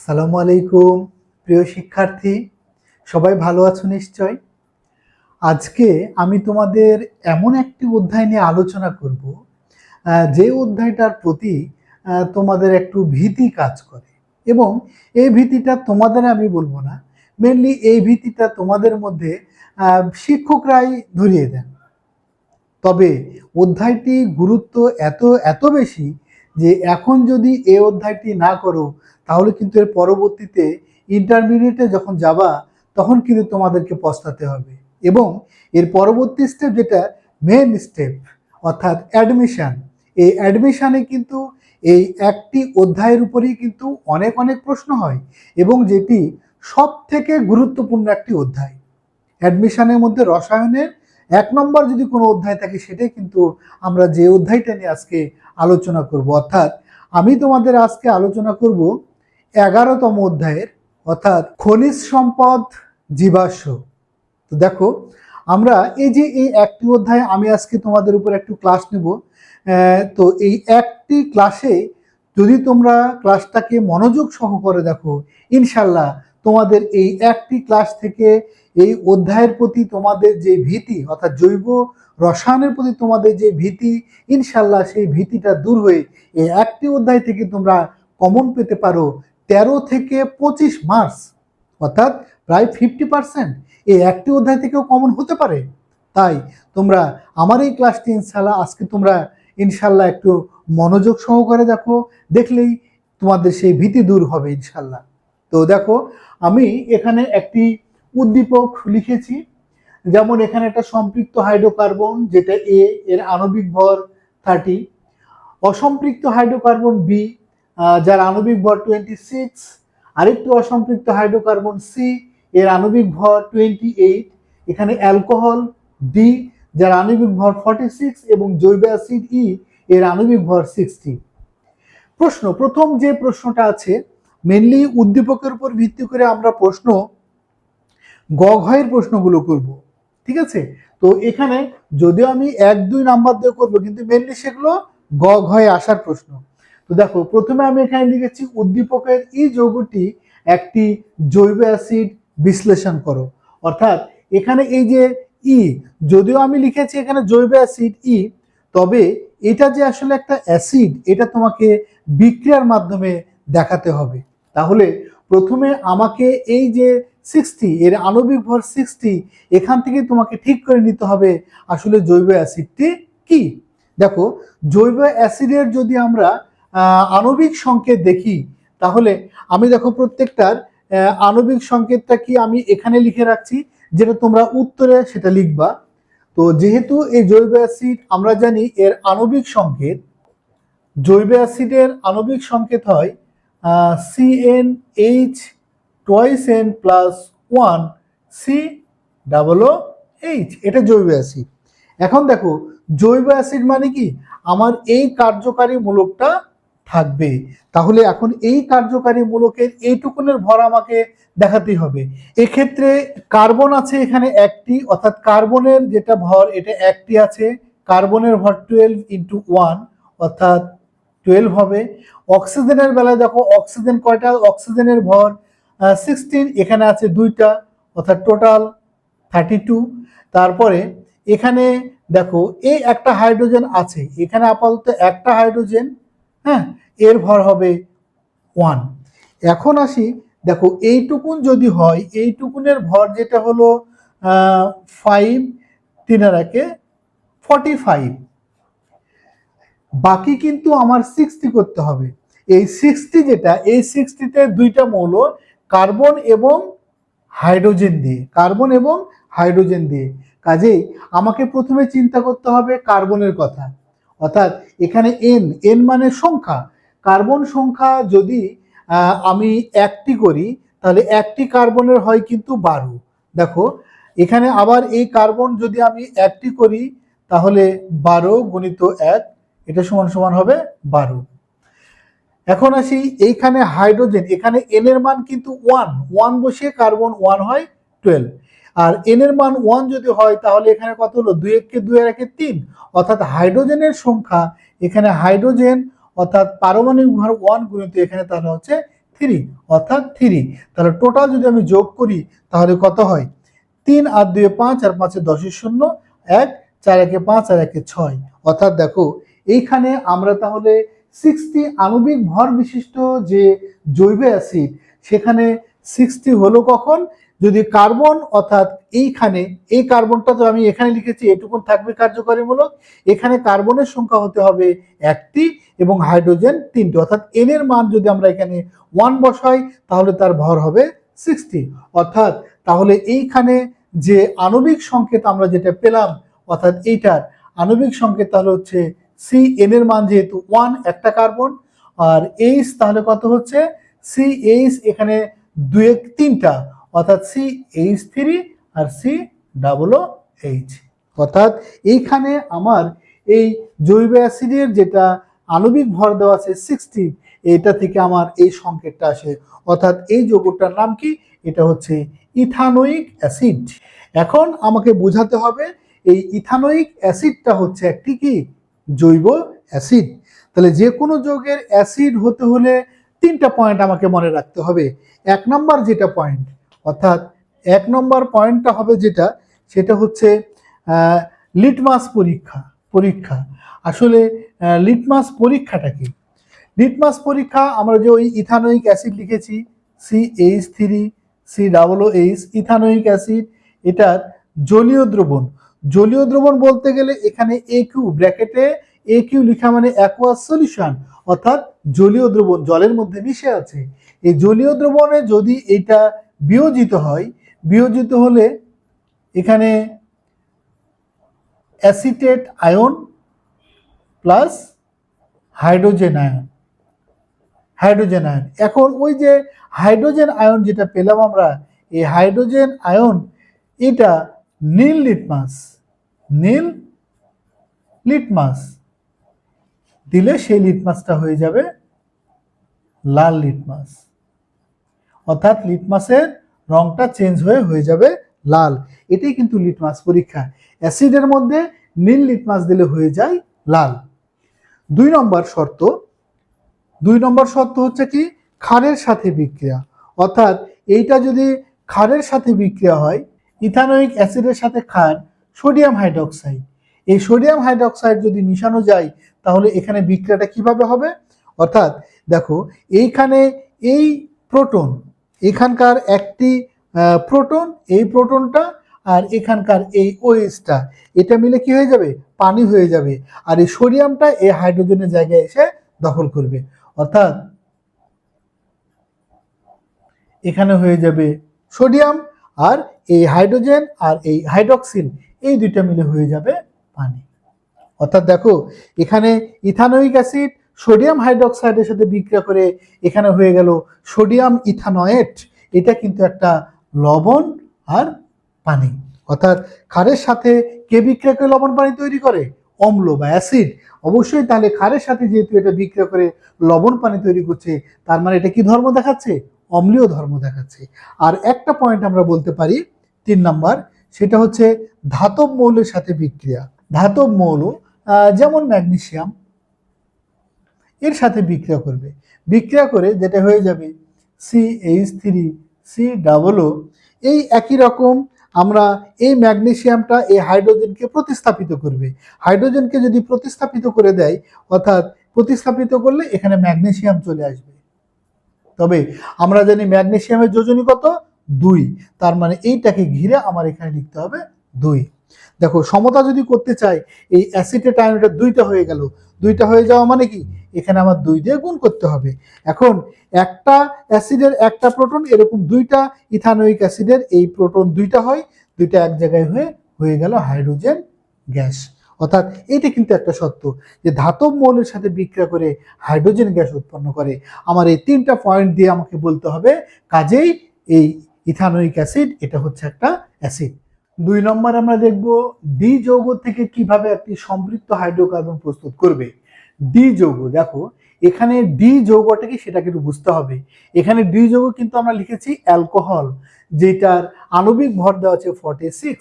আসসালামু আলাইকুম প্রিয় শিক্ষার্থী, সবাই ভালো আছো নিশ্চয়। আজকে আমি তোমাদের এমন একটি অধ্যায় নিয়ে আলোচনা করব যে অধ্যায়টার প্রতি তোমাদের একটু ভীতি কাজ করে, এবং এই ভীতিটা তোমাদের আমি বলবো না, মেনলি এই ভীতিটা তোমাদের মধ্যে শিক্ষকরাই ধরিয়ে দেন। তবে অধ্যায়টি গুরুত্ব এত এত বেশি যে এখন যদি এই অধ্যায়টি না করো তাহলে কিন্তু এর পরবর্তীতে ইন্টারমিডিয়েটে যখন যাবা তখন কিন্তু তোমাদেরকে পস্তাতে হবে। এবং এর পরবর্তী স্টেপ যেটা মেন স্টেপ, অর্থাৎ অ্যাডমিশন, এই অ্যাডমিশনে কিন্তু এই একটি অধ্যায়ের উপরেই কিন্তু অনেক অনেক প্রশ্ন হয়, এবং যেটি সব থেকে গুরুত্বপূর্ণ একটি অধ্যায়। অ্যাডমিশনের মধ্যে রসায়নের 1 নম্বর যদি কোনো অধ্যায় থাকে সেটাই কিন্তু আমরা যে অধ্যায়টা নিয়ে আজকে আলোচনা করব। অর্থাৎ আমি তোমাদের আজকে আলোচনা করব 11তম অধ্যায়ের, অর্থাৎ খনিজ সম্পদ জীবাশ্ম। তো দেখো, আমরা এই একটি অধ্যায় আমি আজকে তোমাদের উপর একটু ক্লাস নেব। তো এই একটি ক্লাসে যদি তোমরা ক্লাসটাকে মনোযোগ সহকারে দেখো, ইনশাল্লাহ তোমাদের এই একটি ক্লাস থেকে এই অধ্যায়ের প্রতি তোমাদের যে ভীতি, অর্থাৎ জৈব রসায়নের প্রতি তোমাদের যে ভীতি, ইনশাল্লাহ সেই ভীতিটা দূর হয়ে এই একটি অধ্যায় থেকে তোমরা কমন পেতে পারো 13 থেকে 25 মার্কস, অর্থাৎ প্রায় 50%। এই একটি অধ্যায় থেকেও কমন হতে পারে। তাই তোমরা আমার এই ক্লাসটি ইনশাল্লাহ আজকে তোমরা ইনশাল্লাহ একটু মনোযোগ সহকারে দেখো, দেখলেই তোমাদের সেই ভীতি দূর হবে ইনশাল্লাহ। তো দেখো, আমি এখানে একটি উদ্দীপক লিখেছি। যেমন এখানে একটা সম্পৃক্ত হাইড্রোকার্বন যেটা এ, এর আণবিক ভর 30, অসম্পৃক্ত হাইড্রোকার্বন বি যার আণবিক ভর 26, আরেকটি অসম্পৃক্ত হাইড্রোকার্বন সি, এর আণবিক ভর 28, এখানে অ্যালকোহল ডি যার আণবিক ভর 46, এবং জৈব অ্যাসিড ই এর আণবিক ভর 60। প্রথম যে প্রশ্নটা আছে, মেনলি উদ্দীপকের উপর ভিত্তি করে আমরা প্রশ্ন গ ঘয়ের প্রশ্নগুলো করব, ঠিক আছে। তো এখানে যদিও আমি 1-2 নাম্বার দিয়ে করবো, কিন্তু মেনলি সেগুলো গ ঘয়ে আসার প্রশ্ন। তো দেখো, প্রথমে আমি এখানে লিখেছি উদ্দীপকের ই যৌগটি একটি জৈব অ্যাসিড বিশ্লেষণ করো। অর্থাৎ এখানে এই যে ই, যদিও আমি লিখেছি এখানে জৈব অ্যাসিড ই, তবে এটা যে আসলে একটা অ্যাসিড এটা তোমাকে বিক্রিয়ার মাধ্যমে দেখাতে হবে। তাহলে প্রথমে আমাকে এই যে 60 এর আণবিক ভর 60, এখান থেকে তোমাকে ঠিক করে নিতে হবে আসলে জৈব অ্যাসিডটি কি। দেখো, জৈব অ্যাসিডের যদি আমরা আণবিক সংকেত দেখি, তাহলে আমি দেখো প্রত্যেকটার আণবিক সংকেতটা কি আমি এখানে লিখে রাখছি, যেটা তোমরা উত্তরে সেটা লিখবা। তো যেহেতু এই জৈব অ্যাসিড আমরা জানি এর আণবিক সংকেত, জৈব অ্যাসিডের আণবিক সংকেত হয় CnH twice N plus 1 COOH, এটা জৈব অ্যাসিড। এখন দেখো, জৈব অ্যাসিড মানে কি, আমার এই কার্যকারী মূলকটা থাকবে। তাহলে এখন এই কার্যকারী মূলকের এইটুকুনের ভর আমাকে দেখাতেই হবে। এক্ষেত্রে কার্বন আছে এখানে একটি, অর্থাৎ কার্বনের যেটা ভর এটা একটি আছে, কার্বনের ভর 12 × 1 অর্থাৎ 12 হবে। অক্সিজেনের বেলায় দেখো, অক্সিজেন কয়টা, অক্সিজেনের ভর 16, এখানে আছে 2টা, অর্থাৎ টোটাল 32। তারপরে এখানে দেখো এই একটা হাইড্রোজেন আছে, এখানে আপাতত একটা হাইড্রোজেন, হ্যাঁ, এর ভর হবে 1। এখন আসি, দেখো এইটুকুন যদি হয়, এইটুকুনের ভর যেটা হলো 5, 3 আর 1 45, বাকি কিন্তু আমার 60 করতে হবে। এই 60 যেটা, এই 60তে 2টা মৌল কার্বন এবং হাইড্রোজেন দিয়ে, কার্বন এবং হাইড্রোজেন দিয়ে, কাজেই আমাকে প্রথমে চিন্তা করতে হবে কার্বনের কথা। অর্থাৎ এখানে এন, এন মানে সংখ্যা, কার্বন সংখ্যা যদি আমি একটি করি তাহলে একটি কার্বনের হয় কিন্তু 12। দেখো এখানে আবার এই কার্বন যদি আমি একটি করি তাহলে 12 × 1, এটা সমান সমান হবে 12। এখন আসি এইখানে হাইড্রোজেন, এখানে এন এর মান কিন্তু 1 বসিয়ে কার্বন 1 হয় 12, আর এন এর মান 1 যদি হয় তাহলে এখানে কত হলো, 2 × 2 = 3, অর্থাৎ হাইড্রোজেনের সংখ্যা এখানে হাইড্রোজেন অর্থাৎ পারমাণবিক ভর 1 গুণিত এখানে তাহলে হচ্ছে 3 অর্থাৎ 3। তাহলে টোটাল যদি আমি যোগ করি তাহলে কত হয়? 3 আর 2 5 আর 5 10 শূন্য 1, 4 1 5 আর 1 6। অর্থাৎ দেখো এইখানে আমরা তাহলে 60 আণবিক ভর বিশিষ্ট যে জৈব অ্যাসিড, সেখানে 60 হলো কখন? যদি কার্বন, অর্থাৎ এইখানে এই কার্বনটা তো আমি এখানে লিখেছি এটুকুন থাকবে কার্যকারীমূলক, এখানে কার্বনের সংখ্যা হতে হবে 1টি এবং হাইড্রোজেন 3টি, অর্থাৎ n এর মান যদি আমরা এখানে 1 বসাই তাহলে তার ভর হবে 60। অর্থাৎ তাহলে এইখানে যে আণবিক সংকেত আমরা যেটা পেলাম, অর্থাৎ এইটার আণবিক সংকেত তাহলে হচ্ছে CN এর মান যেহেতু 1 একটা কার্বন, আর H তাহলে কত হচ্ছে? CH এখানে 2 3টা, অর্থাৎ CH3 আর COOH। অর্থাৎ এইখানে আমার এই জৈব অ্যাসিডের যেটা আণবিক ভর দেওয়া আছে 60, এটা থেকে আমার এই সংকেতটা আসে। অর্থাৎ এই যৌগটার নাম কি? এটা হচ্ছে ইথানোয়িক অ্যাসিড। এখন আমাকে বোঝাতে হবে এই ইথানোয়িক অ্যাসিডটা হচ্ছে একটি কি? জৈব অ্যাসিড। তাহলে যে কোনো যৌগের অ্যাসিড হতে হলে 3টা পয়েন্ট আমাকে মনে রাখতে হবে। 1 নম্বর যেটা পয়েন্ট, অর্থাৎ 1 নম্বর পয়েন্টটা হবে যেটা, সেটা হচ্ছে লিটমাস পরীক্ষা। আসলে লিটমাস পরীক্ষাটা কি? লিটমাস পরীক্ষা আমরা যে ওই ইথানোয়িক অ্যাসিড লিখেছি CH3 COOH, ইথানোয়িক অ্যাসিড, এটার জলীয় দ্রবণ। জলীয় দ্রবণ বলতে গেলে এখানে AQ, ব্র্যাকেটে AQ লেখা মানে অ্যাকুয়াস সলিউশন, অর্থাৎ জলীয় দ্রবণ, জলের মধ্যে মিশে আছে। এই জলীয় দ্রবণে যদি এটা বিয়োজিত হয়, বিয়োজিত হলে এখানে acetate ion plus hydrogen ion. এখন ওই যে হাইড্রোজেন আয়ন যেটা পেলাম আমরা, এই হাইড্রোজেন আয়ন এটা নীল লিটমাস দিলে সেই লিটমাসটা হয়ে যাবে লাল লিটমাস। অর্থাৎ লিটমাসের রংটা চেঞ্জ হয়ে যাবে লাল। এটাই কিন্তু লিটমাস পরীক্ষা। অ্যাসিডের মধ্যে নীল লিটমাস দিলে হয়ে যায় লাল। 2 নম্বর শর্ত হচ্ছে কি? ক্ষারের সাথে বিক্রিয়া। অর্থাৎ এইটা যদি ক্ষারের সাথে বিক্রিয়া হয়, ইথানোয়িক অ্যাসিডের সাথে ক্ষার সোডিয়াম হাইড্রোক্সাইড, এই সোডিয়াম হাইড্রোক্সাইড যদি মিশানো যায় তাহলে এখানে বিক্রিয়াটা কিভাবে হবে? অর্থাৎ দেখো এইখানে এই প্রোটন, এখানকার একটি প্রোটন, এই প্রোটনটা আর এখানকার এই OH-টা, এটা মিলে কি হয়ে যাবে? পানি হয়ে যাবে। আর এই সোডিয়ামটা এই হাইড্রোজেনের জায়গায় এসে দখল করবে। অর্থাৎ এখানে হয়ে যাবে সোডিয়াম, আর এই হাইড্রোজেন আর এই হাইড্রক্সিল, এই দুইটা মিলে হয়ে যাবে পানি। অর্থাৎ দেখো এখানে ইথানোয়িক অ্যাসিড সোডিয়াম হাইড্রোক্সাইডের সাথে বিক্রিয়া করে এখানে হয়ে গেল সোডিয়াম ইথানয়েট। এটা কিন্তু একটা লবণ আর পানি। অর্থাৎ ক্ষারের সাথে কে বিক্রিয়া করে লবণ পানি তৈরি করে? অম্ল বা অ্যাসিড। অবশ্যই তাহলে ক্ষারের সাথে যেহেতু এটা বিক্রিয়া করে লবণ পানি তৈরি করছে, তার মানে এটা কি ধর্ম দেখাচ্ছে? অম্লীয় ধর্ম দেখাচ্ছে। আর একটা পয়েন্ট আমরা বলতে পারি 3 নাম্বার, সেটা হচ্ছে ধাতব মৌলের সাথে বিক্রিয়া। ধাতব মৌল যেমন ম্যাগনেসিয়াম, এর সাথে বিক্রিয়া করবে, বিক্রিয়া করে যেটা হয়ে যাবে CH3 COO। এই একই রকম আমরা এই ম্যাগনেসিয়ামটা এই হাইড্রোজেনকে প্রতিস্থাপিত করবে। হাইড্রোজেনকে যদি প্রতিস্থাপিত করে দেয়, অর্থাৎ প্রতিস্থাপিত করলে এখানে ম্যাগনেসিয়াম চলে আসবে। তবে আমরা জানি ম্যাগনেসিয়ামের যোজনী কত? 2। তার মানে এইটাকে ঘিরে আমার এখানে লিখতে হবে 2। দেখো সমতা যদি করতে চাই, এই অ্যাসিটেট আয়নটা 2টা হয়ে গেল। 2টা হয়ে যাওয়া মানে কি? এখানে আমার 2 দিয়ে গুণ করতে হবে। এখন একটা অ্যাসিডের একটা প্রোটন, এরকম 2টা ইথানোয়িক অ্যাসিডের এই প্রোটন 2টা হয়, 2টা এক জায়গায় হয়ে গেল হাইড্রোজেন গ্যাস। অর্থাৎ এইটা কিন্তু একটা সত্য যে ধাতব মৌলের সাথে বিক্রিয়া করে হাইড্রোজেন গ্যাস উৎপন্ন করে। আমার এই 3টা পয়েন্ট দিয়ে আমাকে বলতে হবে, কাজেই এই ইথানোয়িক অ্যাসিড এটা হচ্ছে একটা অ্যাসিড। 2 নম্বর আমরা দেখব ডি যৌগ থেকে কিভাবে একটি সম্পৃক্ত হাইড্রোকার্বন প্রস্তুত করবে। ডি যৌগ, দেখো এখানে ডি যৌগটা কি সেটাকে একটু বুঝতে হবে। এখানে ডি যৌগ কিন্তু আমরা লিখেছি অ্যালকোহল, যেটার আণবিক ভর দেওয়া আছে 46।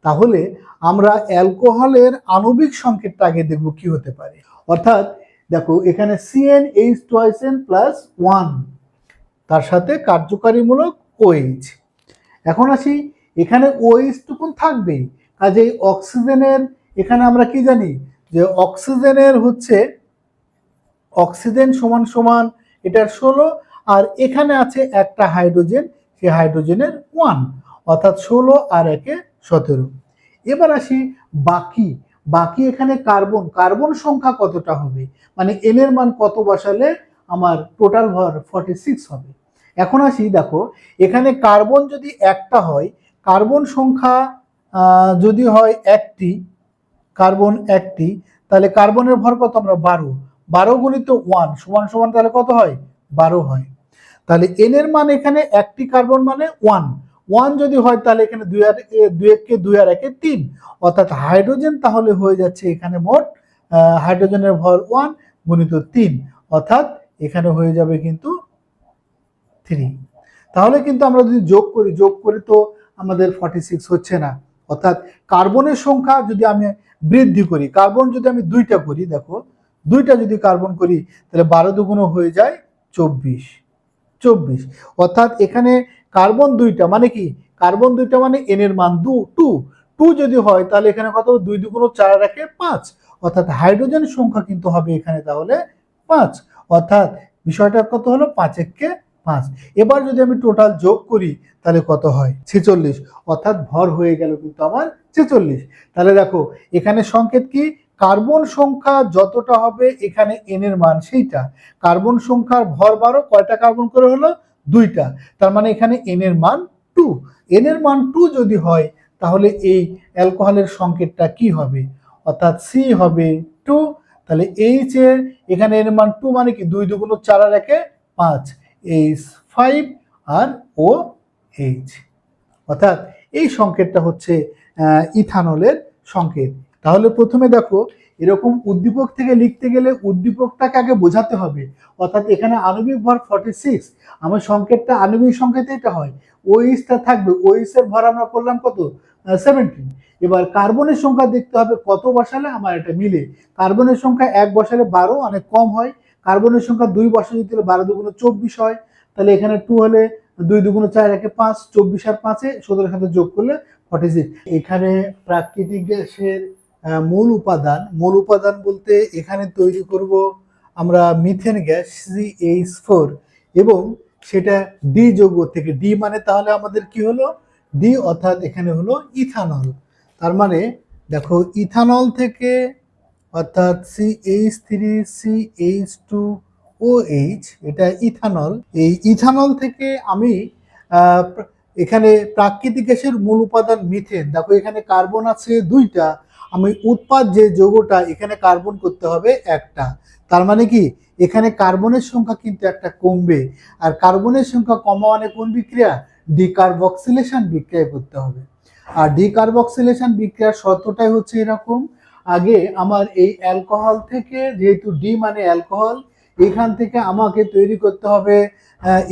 তাহলে আমরা অ্যালকোহলের আণবিক সংকেতটা আগে দেখব কি হতে পারে। অর্থাৎ দেখো এখানে CnH2n+1, তার সাথে কার্যকারীমূলক OH। এখন আসি, এখানে OH টুকুন থাকবেই, কাজেই অক্সিজেনের এখানে আমরা কি জানি যে অক্সিজেনের হচ্ছে অক্সিজেন সমান সমান এটার 16, আর এখানে আছে একটা হাইড্রোজেন, সেই হাইড্রোজেনের 1, অর্থাৎ 16 আর 1 17। এবার আসি বাকি বাকি এখানে কার্বন কার্বন সংখ্যা কতটা হবে, মানে এন এর মান কত বসালে আমার টোটাল ভর 46 হবে। এখন আসি, দেখো এখানে কার্বন যদি একটা হয়, কার্বন সংখ্যা যদি হয় একটি, কার্বন একটি, তাহলে কার্বনের ভর কত, আমরা 12, 12 গুণিত 1 সমান সমান তাহলে কত হয়, 12 হয়। তাহলে এন এর মান এখানে একটি কার্বন মানে 1, 1 যদি হয় তাহলে এখানে 2 আর 2 আর 1 3, অর্থাৎ হাইড্রোজেন তাহলে হয়ে যাচ্ছে এখানে মোট হাইড্রোজেনের ভর 1 গুণিত 3, অর্থাৎ এখানে হয়ে যাবে কিন্তু 3। তাহলে কিন্তু আমরা যদি যোগ করি তো আমাদের 46 হচ্ছে না, অর্থাৎ কার্বনের সংখ্যা যদি আমি বৃদ্ধি করি, কার্বন যদি আমি 2টা করি, দেখো 2টা যদি কার্বন করি তাহলে 12 দুগুণ হয়ে যায় 24, অর্থাৎ এখানে কার্বন 2টা মানে কি, কার্বন 2টা মানে এন এর মান 2 যদি হয় তাহলে এখানে কত, 2 দুগুণ 4 আর 1 5, অর্থাৎ হাইড্রোজেন সংখ্যা কিন্তু হবে এখানে তাহলে 5, অর্থাৎ বিষয়টা কত হলো, 5 একে 5। এবার যদি আমি টোটাল যোগ করি তাহলে কত হয়, 46, অর্থাৎ ভর হয়ে গেল কিন্তু আমার 46। তাহলে দেখো এখানে সংকেত কি, কার্বন সংখ্যা যতটা হবে এখানে এন এর মান সেইটা, কার্বন সংখ্যার ভর 12, কয়টা কার্বন করে হলো, 2টা, তার মানে এখানে এন এর মান 2, এন এর মান 2 যদি হয় তাহলে এই অ্যালকোহলের সংকেতটা কি হবে, অর্থাৎ সি হবে 2, তাহলে এইচ এর এখানে এর মান 2 মানে কি, 2 দুগুণ 4 আর 1 5, এইচ 5 আর ও এইচ, অর্থাৎ এই সংকেতটা হচ্ছে ইথানলের সংকেত। তাহলে প্রথমে দেখো এরকম উদ্দীপক থেকে লিখতে গেলে উদ্দীপকটাকে আগে বোঝাতে হবে, অর্থাৎ এখানে আণবিক ভর 46, আমার সংকেতটা আণবিক সংকেত এটা হয়, ওইচটা থাকবে, ওইচ এর ভর আমরা করলাম কত, 17। এবার কার্বনের সংখ্যা দেখতে হবে কত বসালে আমার এটা মিলে, কার্বনের সংখ্যা 1 বসালে 12 অনেক কম হয়, কার্বনের সংখ্যা 2 বসালে 12 দুগুণ 24 হয়, তাহলে এখানে 2 হলে 2 দুগুণ 4 একে 5, 24 আর 5 17 সাথে যোগ করলে 46। এখানে প্রাকৃতিক গ্যাসের মূল উপাদান বলতে এখানে তৈরি করব আমরা মিথেন গ্যাস CH4, এবং সেটা ডি যৌগ থেকে, ডি মানে তাহলে আমাদের কি হলো, ডি, অর্থাৎ এখানে হলো ইথানল। তার মানে দেখো ইথানল থেকে, অর্থাৎ CH3CH2OH, এটা ইথানল, এই ইথানল থেকে আমি এখানে প্রাকৃতিক গ্যাসের মূল উপাদান মিথেন, দেখো এখানে কার্বন আছে 2টা, আমি উৎপাদ যে যৌগটা এখানে কার্বন করতে হবে একটা, তার মানে কি এখানে কার্বনের সংখ্যা কিন্তু একটা কমবে, আর কার্বনের সংখ্যা কমা মানে কোন বিক্রিয়া, ডিকার্বক্সিলেশন বিক্রিয়া করতে হবে। আর ডিকার্বক্সিলেশন বিক্রিয়ার শর্তটাই হচ্ছে এরকম, আগে আমার এই অ্যালকোহল থেকে, যেহেতু ডি মানে অ্যালকোহল, এখান থেকে আমাকে তৈরি করতে হবে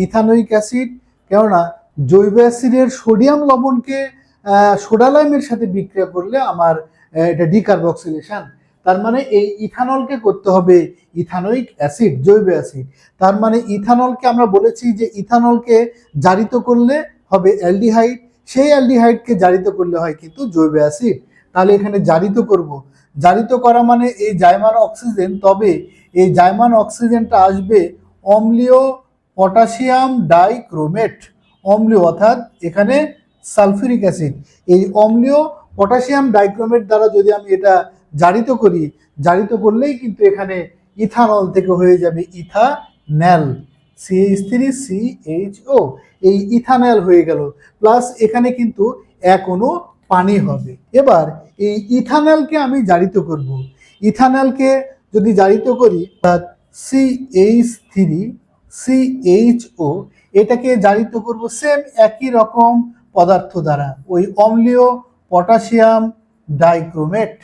ইথানোয়িক অ্যাসিড, কেননা জৈব অ্যাসিডের সোডিয়াম লবণকে সোডা লাইমের সাথে বিক্রিয়া করলে আমার এটা ডিকার্বক্সিলেশন, তার মানে এই ইথানলকে করতে হবে ইথানোয়িক অ্যাসিড, জৈব অ্যাসিড। তার মানে ইথানলকে আমরা বলেছি যে ইথানলকে জারিত করলে হবে অ্যালডিহাইড, সেই অ্যালডিহাইডকে জারিত করলে হয় কিন্তু জৈব অ্যাসিড। তাহলে এখানে জারিত করব, জারিত করা মানে এই জাইমান অক্সিজেন, তবে এই জাইমান অক্সিজেনটা আসবে অম্লীয় পটাশিয়াম ডাইক্রোমেট, অম্লীয় অর্থাৎ এখানে সালফিউরিক অ্যাসিড, এই অম্লীয় পটাশিয়াম ডাইক্রোমেট দ্বারা যদি আমি এটা জারিত করি, জারিত করলেই কিন্তু এখানে ইথানল থেকে হয়ে যাবে ইথানল, CH3CHO, এই ইথানল হয়ে গেল, প্লাস এখানে কিন্তু এক অণু পানি হবে। এবার এই ইথানলকে আমি জারিত করব, ইথানলকে যদি জারিত করি অর্থাৎ CH3CHO, এটাকে জারিত করব সেম একই রকম পদার্থ দ্বারা, ওই অম্লীয় পটাশিয়াম ডাইক্রোমেট,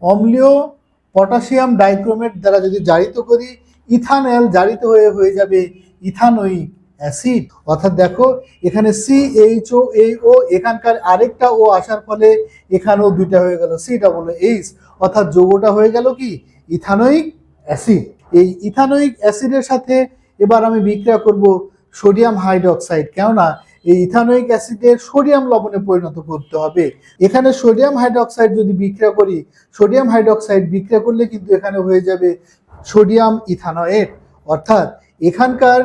অম্লীয় পটাশিয়াম ডাইক্রোমেট দ্বারা যদি জারিত করি, ইথানল জারিত হয়ে যাবে ইথানোয়িক অ্যাসিড। অর্থাৎ দেখো এখানে CHO এখানকার আরেকটা ও আসার ফলে এখানেও 2টা হয়ে গেল COOH, অর্থাৎ যৌগটা হয়ে গেল কি ইথানোয়িক অ্যাসিড। এই ইথানোয়িক অ্যাসিডের সাথে এবার আমি বিক্রিয়া করব সোডিয়াম হাইড্রোক্সাইড, কেননা এই ইথানোয়িক অ্যাসিডের সোডিয়াম লবণে পরিণত করতে হবে। এখানে সোডিয়াম হাইড্রোক্সাইড যদি বিক্রিয়া করি, সোডিয়াম হাইড্রোক্সাইড বিক্রিয়া করলে কিন্তু এখানে হয়ে যাবে সোডিয়াম ইথানয়েট, অর্থাৎ এখানকার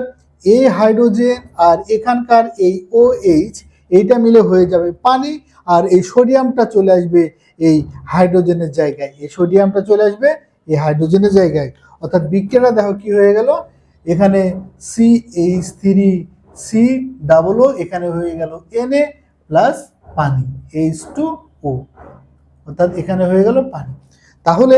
এ হাইড্রোজেন আর এখানকার এই OH এইটা মিলে হয়ে যাবে পানি, আর এই সোডিয়ামটা চলে আসবে এই হাইড্রোজেনের জায়গায়, এই সোডিয়ামটা চলে আসবে এই হাইড্রোজেনের জায়গায়। অর্থাৎ বিক্রিয়াটা দেখো কি হয়ে গেল, এখানে CH3 COO, এখানে হয়ে গেল Na প্লাস পানি H2O, অর্থাৎ এখানে হয়ে গেল পানি। তাহলে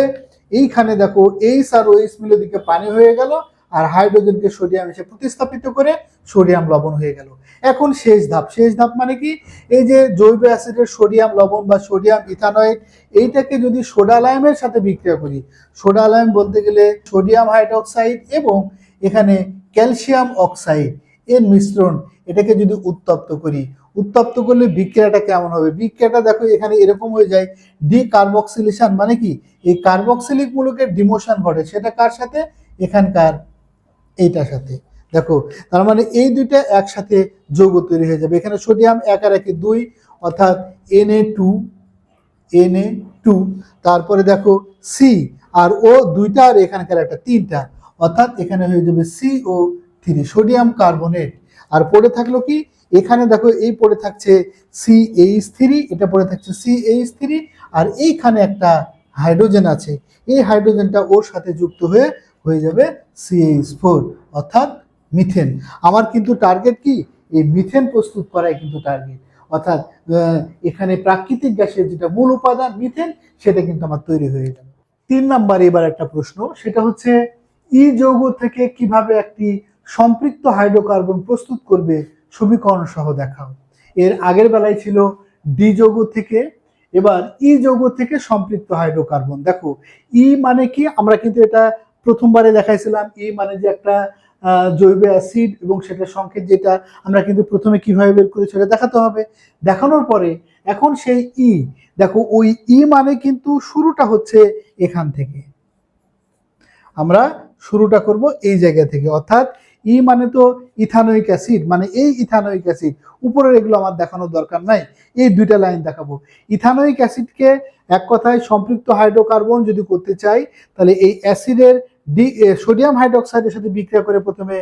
এইখানে দেখো H আর OH মিলে দিকে পানি হয়ে গেল, আর হাইড্রোজেনকে সোডিয়াম এসে প্রতিস্থাপিত করে সোডিয়াম লবণ হয়ে গেল। এখন শেষ ধাপ, শেষ ধাপ মানে কি, এই যে জৈব অ্যাসিডের সোডিয়াম লবণ বা সোডিয়াম ইথানয়েট, এইটাকে যদি সোডা লাইমের সাথে বিক্রিয়া করি, সোডা লাইম বলতে গেলে সোডিয়াম হাইড্রোক্সাইড এবং এখানে ক্যালসিয়াম অক্সাইড এর মিশ্রণ, এটাকে যদি উত্তপ্ত করি, উত্তপ্ত করলে বিক্রিয়াটা কেমন হবে? বিক্রিয়াটা দেখো এখানে এরকম হয়ে যায়, ডিকার্বক্সিলেশন মানে কি, এই কার্বক্সিলিক মূলকের ডিমোশন ঘটে, সেটা কার সাথে? এখানকার এইটার সাথে। দেখো তার মানে এই দুইটা একসাথে যৌগ তৈরি হয়ে যাবে। এখানে সোডিয়াম 1 আর 1 2, অর্থাৎ Na2, তারপরে দেখো সি আর ও দুইটা, আর এখানকার একটা তিনটা, অর্থাৎ এখানে হয়ে যাবে CO3 সোডিয়াম কার্বনেট। আর পড়ে থাকলো কি, এখানে দেখো এই পড়ে থাকছে CH3, এটা পড়ে থাকছে CH3, আর এইখানে একটা হাইড্রোজেন আছে, এই হাইড্রোজেনটা ওর সাথে যুক্ত হয়ে হয়ে যাবে CH4, অর্থাৎ মিথেন। আমার কিন্তু টার্গেট কি, এই মিথেন প্রস্তুত করাই কিন্তু টার্গেট, অর্থাৎ এখানে প্রাকৃতিক গ্যাসের যেটা মূল উপাদান মিথেন, সেটা কিন্তু আমার তৈরি হয়ে গেল। 3 নম্বরে এবার একটা প্রশ্ন, সেটা হচ্ছে যৌগ থেকে কিভাবে একটি সম্পৃক্ত হাইড্রোকার্বন প্রস্তুত করবে সমীকরণ সহ দেখাও। এর আগের বেলায় ছিল ডি যৌগ থেকে, এবার যৌগ থেকে সম্পৃক্ত হাইড্রোকার্বন। দেখো মানে কি, আমরা কিন্তু এটা প্রথমবারে দেখাইছিলাম, মানে যে একটা জৈব অ্যাসিড এবং সেটা সংকেত যেটা আমরা কিন্তু প্রথমে কিভাবে বের করি সেটা দেখাতে হবে। দেখানোর পরে এখন সেই দেখো ওই মানে কিন্তু শুরুটা হচ্ছে এখান থেকে, আমরা শুরুটা করব এই জায়গা থেকে, অর্থাৎ মানে তো ইথানোয়িক অ্যাসিড, মানে এই ইথানোয়িক অ্যাসিড, উপরের এগুলো আমার দেখানোর দরকার নাই, এই দুইটা লাইন দেখাবো। ইথানোয়িক অ্যাসিডকে এক কথায় সম্পৃক্ত হাইড্রোকার্বন যদি করতে চাই, তাহলে এই অ্যাসিডের সোডিয়াম হাইড্রোক্সাইডের সাথে বিক্রিয়া করে প্রথমে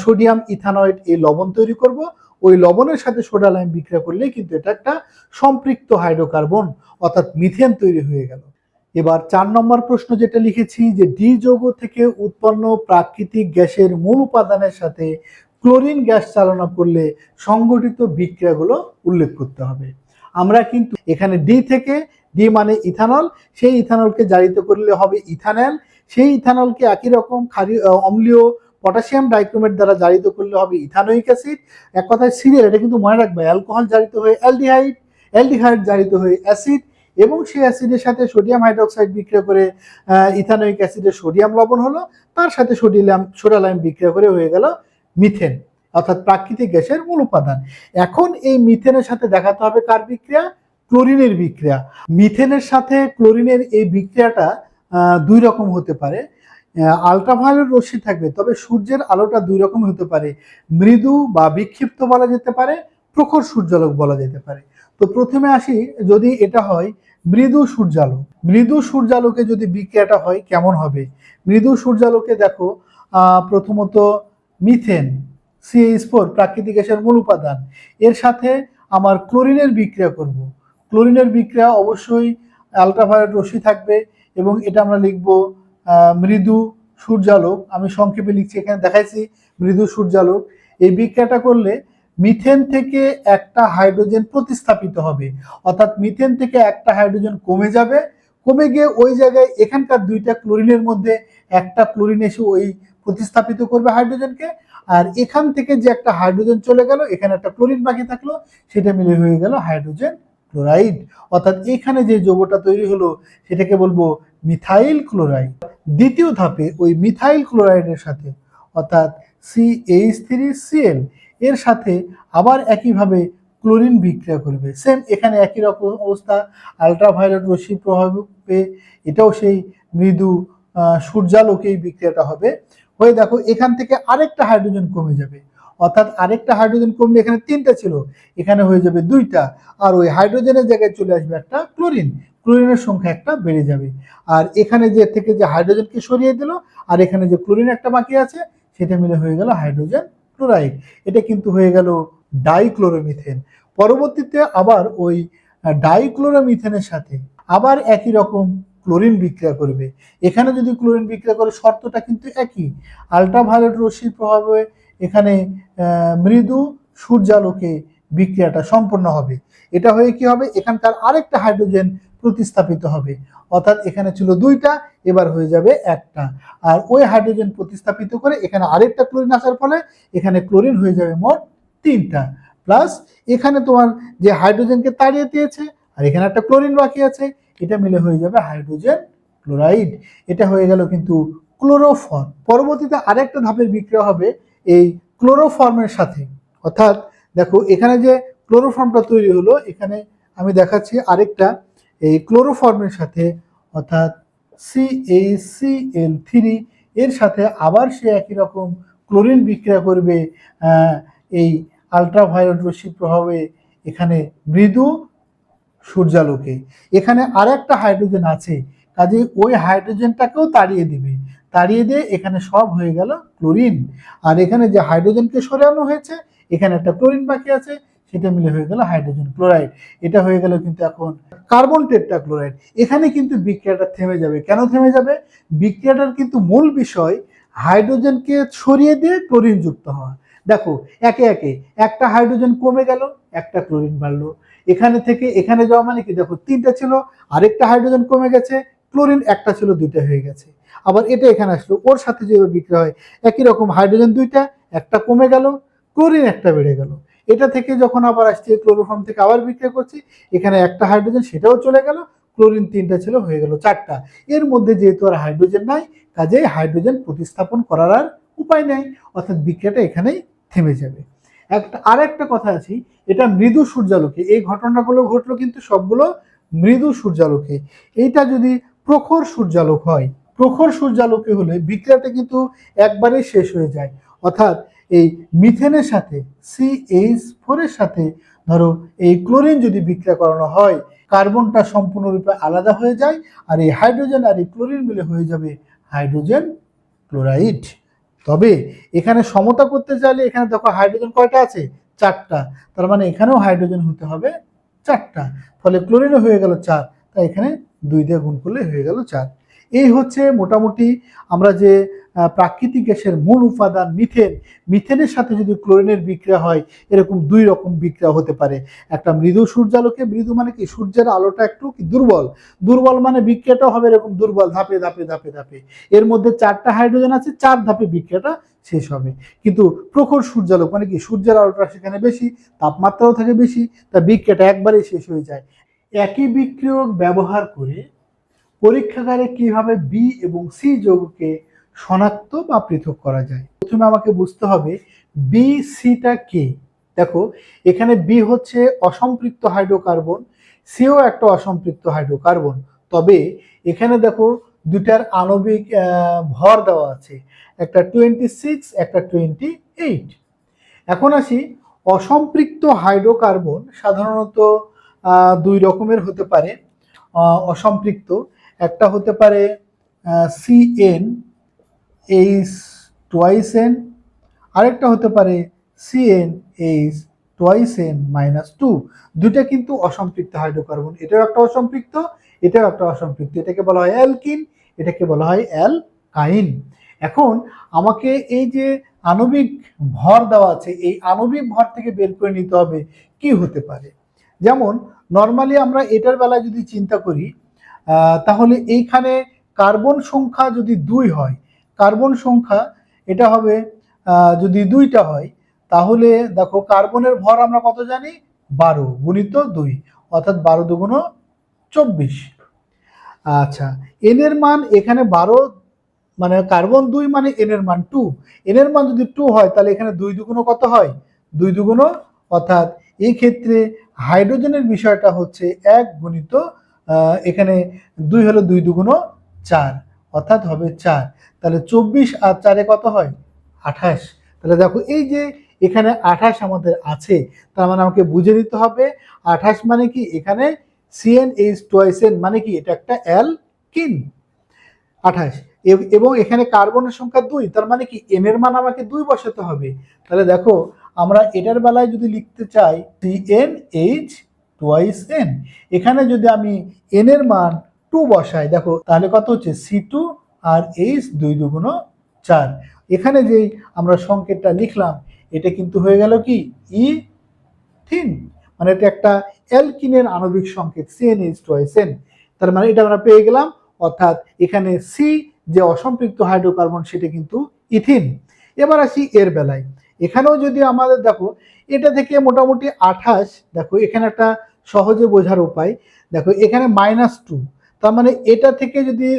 সোডিয়াম ইথানয়েট এই লবণ তৈরি করব, ওই লবণের সাথে সোডা লাইম বিক্রিয়া করলে কিন্তু এটা একটা সম্পৃক্ত হাইড্রোকার্বন, অর্থাৎ মিথেন তৈরি হয়ে গেল। এবার 4 নম্বর প্রশ্ন যেটা লিখেছি, যে ডি যৌগ থেকে উৎপন্ন প্রাকৃতিক গ্যাসের মূল উপাদানের সাথে ক্লোরিন গ্যাস চালনা করলে সংঘটিত বিক্রিয়াগুলো উল্লেখ করতে হবে। আমরা কিন্তু এখানে ডি মানে ইথানল, সেই ইথানলকে জারিত করলে হবে ইথানল, সেই ইথানলকে একই রকম অম্লীয় পটাশিয়াম ডাইক্রোমেট দ্বারা জারিত করলে হবে ইথানোয়িক অ্যাসিড। এক কথায় সিরিয়াল, এটা কিন্তু মনে রাখবে, অ্যালকোহল জারিত হয়ে অ্যালডিহাইড, অ্যালডিহাইড জারিত হয়ে অ্যাসিড, এবং সেই অ্যাসিডের সাথে সোডিয়াম হাইড্রোক্সাইড বিক্রিয়া করে ইথানোয়িক অ্যাসিডের সোডিয়াম লবণ হলো, তার সাথে সোডা লাইম বিক্রিয়া করে হয়ে গেল মিথেন, অর্থাৎ প্রাকৃতিক গ্যাসের মূল উপাদান। এখন এই মিথেনের সাথে দেখাতে হবে কার বিক্রিয়া? ক্লোরিনের বিক্রিয়া। মিথেনের সাথে ক্লোরিনের এই বিক্রিয়াটা দুই রকম হতে পারে। আলট্রাভায়োলেট রশ্মি থাকবে, তবে সূর্যের আলোটা দুই রকম হতে পারে, মৃদু বা বিক্ষিপ্ত বলা যেতে পারে, প্রখর সূর্যালোক বলা যেতে পারে। তো প্রথমে আসি, যদি এটা হয় মৃদু সূর্যালোক, মৃদু সূর্যালোকে যদি বিক্রিয়াটা হয় কেমন হবে? মৃদু সূর্যালোকে দেখো প্রথমত মিথেন CH4 প্রাকৃতিক গ্যাসের মূল উপাদান, এর সাথে আমার ক্লোরিনের বিক্রিয়া করব। ক্লোরিনের বিক্রিয়া অবশ্যই আলট্রাভায়োলেট রশ্মি থাকবে, এবং এটা আমরা লিখব মৃদু সূর্যালোক। আমি সংক্ষেপে লিখছি, এখানে দেখাইছি মৃদু সূর্যালোক। এই বিক্রিয়াটা করলে মিথেন থেকে একটা হাইড্রোজেন প্রতিস্থাপিত হবে, অর্থাৎ মিথেন থেকে একটা হাইড্রোজেন কমে যাবে, কমে গিয়ে ওই জায়গায় এখানকার দুইটা ক্লোরিনের মধ্যে একটা ক্লোরিন এসে ওই প্রতিস্থাপিত করবে হাইড্রোজেনকে, আর এখান থেকে যে একটা হাইড্রোজেন চলে গেল, এখানে একটা ক্লোরিন বাকি থাকলো, সেটা মিলে হয়ে গেল হাইড্রোজেন ক্লোরাইড। অর্থাৎ এখানে যে যৌগটা তৈরি হলো সেটাকে বলবো মিথাইল ক্লোরাইড। দ্বিতীয় ধাপে ওই মিথাইল ক্লোরাইডের সাথে, অর্থাৎ CH3Cl এর সাথে আবার একইভাবে ক্লোরিন বিক্রিয়া করবে, সেম এখানে একই রকম অবস্থা, আলট্রাভায়োলেট রশ্মির প্রভাবে এটাও সেই মৃদু সূর্যালোকে এই বিক্রিয়াটা হবে, হয়ে দেখো এখান থেকে আরেকটা হাইড্রোজেন কমে যাবে, অর্থাৎ আরেকটা হাইড্রোজেন কমলে এখানে 3টা ছিল, এখানে হয়ে যাবে 2টা, আর ওই হাইড্রোজেনের জায়গায় চলে আসবে একটা ক্লোরিন, ক্লোরিনের সংখ্যা একটা বেড়ে যাবে। আর এখানে যে থেকে যে হাইড্রোজেনকে সরিয়ে দিল, আর এখানে যে ক্লোরিন একটা বাকি আছে, সেটা মিলে হয়ে গেল হাইড্রোজেন ক্লোরাইড। এটা কিন্তু হয়ে গেল ডাইক্লোরোমিথেন। পরবর্তীতে আবার ওই ডাইক্লোরোমিথেনের সাথে আবার একই রকম ক্লোরিন বিক্রিয়া করবে। এখানে যদি ক্লোরিন বিক্রিয়া করে, শর্তটা কিন্তু একই, আল্ট্রাভায়োলেট রশ্মির প্রভাবে এখানে মৃদু সূর্যালোকে বিক্রিয়াটা সম্পন্ন হবে। এটা হয়ে কি হবে, এখানকার আরেকটা হাইড্রোজেন প্রতিস্থাপিত হবে, অর্থাৎ এখানে ছিল 2টা, এবার হয়ে যাবে 1টা, আর ওই হাইড্রোজেন প্রতিস্থাপিত করে এখানে আরেকটা ক্লোরিন আসার ফলে এখানে ক্লোরিন হয়ে যাবে মোট 3টা, প্লাস এখানে তোমার যে হাইড্রোজেনকে তাড়িয়ে দিয়েছে আর এখানে একটা ক্লোরিন বাকি আছে, এটা মিলে হয়ে যাবে হাইড্রোজেন ক্লোরাইড। এটা হয়ে গেল কিন্তু ক্লোরোফর্ম। পরবর্তীতে আরেকটা ধাপের বিক্রিয়া হবে এই ক্লোরোফর্মের সাথে, অর্থাৎ দেখো এখানে যে ক্লোরোফর্মটা তৈরি হলো, এখানে আমি দেখাচ্ছি আরেকটা এই ক্লোরোফর্মের সাথে, অর্থাৎ CaCl3 এর সাথে আবার সে একই রকম ক্লোরিন বিক্রিয়া করবে এই আল্ট্রাভায়োলেট রশ্মির প্রভাবে এখানে মৃদু সূর্যালোকে। এখানে আর একটা হাইড্রোজেন আছে, কাজে ওই হাইড্রোজেনটাকেও তাড়িয়ে দিবে, তাড়িয়ে দিয়ে এখানে সব হয়ে গেল ক্লোরিন। আর এখানে যে হাইড্রোজেনকে সরানো হয়েছে, এখানে একটা ক্লোরিন বাকি আছে, সেটা মিলে হয়ে গেল হাইড্রোজেন ক্লোরাইড। এটা হয়ে গেল কিন্তু এখন কার্বন টেট্রাক্লোরাইড। এখানে কিন্তু বিক্রিয়াটা থেমে যাবে। কেন থেমে যাবে? বিক্রিয়াটার কিন্তু মূল বিষয় হাইড্রোজেনকে সরিয়ে দিয়ে ক্লোরিন যুক্ত হওয়া। দেখো একে একে একটা হাইড্রোজেন কমে গেল, একটা ক্লোরিন বাড়লো, এখানে থেকে এখানে যাওয়া মানে কি, দেখো 3টা ছিল, আরেকটা হাইড্রোজেন কমে গেছে, ক্লোরিন একটা ছিল 2টা হয়ে গেছে। আবার এটা এখানে আসলো, ওর সাথে যেভাবে বিক্রিয়া হয় একই রকম, হাইড্রোজেন 2টা, একটা কমে গেল, ক্লোরিন একটা বেড়ে গেল। এটা থেকে যখন আবার আসছে ক্লোরোফর্ম থেকে আবার বিক্রিয়া করছি, এখানে একটা হাইড্রোজেন সেটাও চলে গেল, ক্লোরিন 3টা ছিল, হয়ে গেল 4টা। এর মধ্যে যেহেতু আর হাইড্রোজেন নাই, কাজেই হাইড্রোজেন প্রতিস্থাপন করার আর উপায় নাই, অর্থাৎ বিক্রিয়াটা এখানেই থেমে যাবে। আর একটা কথা আছে, এটা মৃদু সূর্যালোকে, এই ঘটনাগুলো ঘটলো কিন্তু সবগুলো মৃদু সূর্যালোকে। এইটা যদি প্রখর সূর্যালোক হয়, প্রখর সূর্যালোকে হলে বিক্রিয়াটা কিন্তু একবারেই শেষ হয়ে যায়, অর্থাৎ এই মিথেনের সাথে CH4 এর সাথে ধরো এই ক্লোরিন যদি বিক্রিয়া করানো হয়, কার্বনটা সম্পূর্ণরূপে আলাদা হয়ে যায়, আর এই হাইড্রোজেন আর এই ক্লোরিন মিলে হয়ে যাবে হাইড্রোজেন ক্লোরাইড। তবে এখানে সমতা করতে চাইলে এখানে দেখো হাইড্রোজেন কয়টা আছে, 4টা, তার মানে এখানেও হাইড্রোজেন হতে হবে 4টা, ফলে ক্লোরিনও হয়ে গেল 4, তাই এখানে 2 দিয়ে গুণ করলে হয়ে গেল 4। এই হচ্ছে মোটামুটি আমরা যে প্রাকৃতিক গ্যাসের মূল উপাদান মিথেন, মিথেনের সাথে যদি ক্লোরিনের বিক্রিয়া হয়, এরকম 2 রকম বিক্রিয়া হতে পারে। একটা মৃদু সূর্যালোকে, মৃদু মানে কি, সূর্যের আলোটা একটু কি দুর্বল, দুর্বল মানে বিক্রিয়াটাও হবে এরকম দুর্বল, ধাপে ধাপে ধাপে ধাপে, এর মধ্যে 4টা হাইড্রোজেন আছে, 4 ধাপে বিক্রিয়াটা শেষ হবে। কিন্তু প্রখর সূর্যালোক মানে কি, সূর্যের আলোটা সেখানে বেশি, তাপমাত্রাও থাকে বেশি, তা বিক্রিয়াটা একবারেই শেষ হয়ে যায়। একই বিক্রিয়ক ব্যবহার করে পরীক্ষাগারে কিভাবে বি এবং সি যৌগকে শনাক্ত বা পৃথক করা যায়। প্রথমে আমাকে বুঝতে হবে বি সিটা কি। দেখো এখানে বি হচ্ছে অসম্পৃক্ত হাইড্রোকার্বন, সিও একটা অসম্পৃক্ত হাইড্রোকার্বন, তবে এখানে দেখো দুটার আণবিক ভর দেওয়া আছে, একটা 26, একটা 28। এখন আসি, অসম্পৃক্ত হাইড্রোকার্বন সাধারণত 2 রকমের হতে পারে। অসম্পৃক্ত একটা হতে পারে CnH2n, আরেকটা হতে পারে CnH2n-2। দুইটা কিন্তু অসম্পৃক্ত হাইড্রোকার্বন, এটাও একটা অসম্পৃক্ত, এটাও একটা অসম্পৃক্ত, এটাকে বলা হয় অ্যালকিন, এটাকে বলা হয় অ্যালকাইন। এখন আমাকে এই যে আণবিক ভর দেওয়া আছে, এই আণবিক ভর থেকে বের করে নিতে হবে কি হতে পারে। যেমন নর্মালি আমরা এটার বেলায় যদি চিন্তা করি, তাহলে এইখানে কার্বন সংখ্যা যদি 2 হয়, কার্বন সংখ্যা এটা হবে যদি 2টা হয়, তাহলে দেখো কার্বনের ভর আমরা কত জানি, 12 গুণিত 2, অর্থাৎ 12 দুগুণ 24। আচ্ছা, এন এর মান এখানে 12, মানে কার্বন 2 মানে এন এর মান 2, এন এর মান যদি 2 হয় তাহলে এখানে 2 দুগুণ কত হয়, 2 দুগুণ, অর্থাৎ এই ক্ষেত্রে হাইড্রোজেনের বিষয়টা হচ্ছে 1 গুণিত এখানে 2 হলো 2 দুগুণ 4, অর্থাৎ হবে 4, তাহলে 24 আর 4 কত হয়, 28। তাহলে দেখো এই যে এখানে 28 আমাদের আছে, তার মানে আমাকে বুঝে নিতে হবে 28 মানে কি, এখানে CnH2n মানে কি, এটা একটা অ্যালকিন 28। এবং এখানে কার্বনের সংখ্যা 2, তার মানে কি n এর মান আমাকে 2 বসাতে হবে। তাহলে দেখো আমরা এটার বেলায় যদি লিখতে চাই CnH2n, এখানে যদি আমি n এর মান 2 বসাই, দেখো তাহলে কত হচ্ছে C2 আর H 2 দুগুণ 4। এখানে যে আমরা সংকেতটা লিখলাম এটা কিন্তু হয়ে গেল কি ইথিন, মানে এটা একটা অ্যালকিনের আণবিক সংকেত CnH2n। তার মানে এটা আমরা পেয়ে গেলাম, অর্থাৎ এখানে সি যে অসম্পৃক্ত হাইড্রোকার্বন সেটা কিন্তু ইথিন। এবার আসি এর বেলায়, এখানেও যদি আমাদের দেখো এটা থেকে মোটামুটি 28, দেখো এখানে একটা সহজে বোঝার উপায়, দেখো এখানে -2, তার মানে এটা থেকে যদি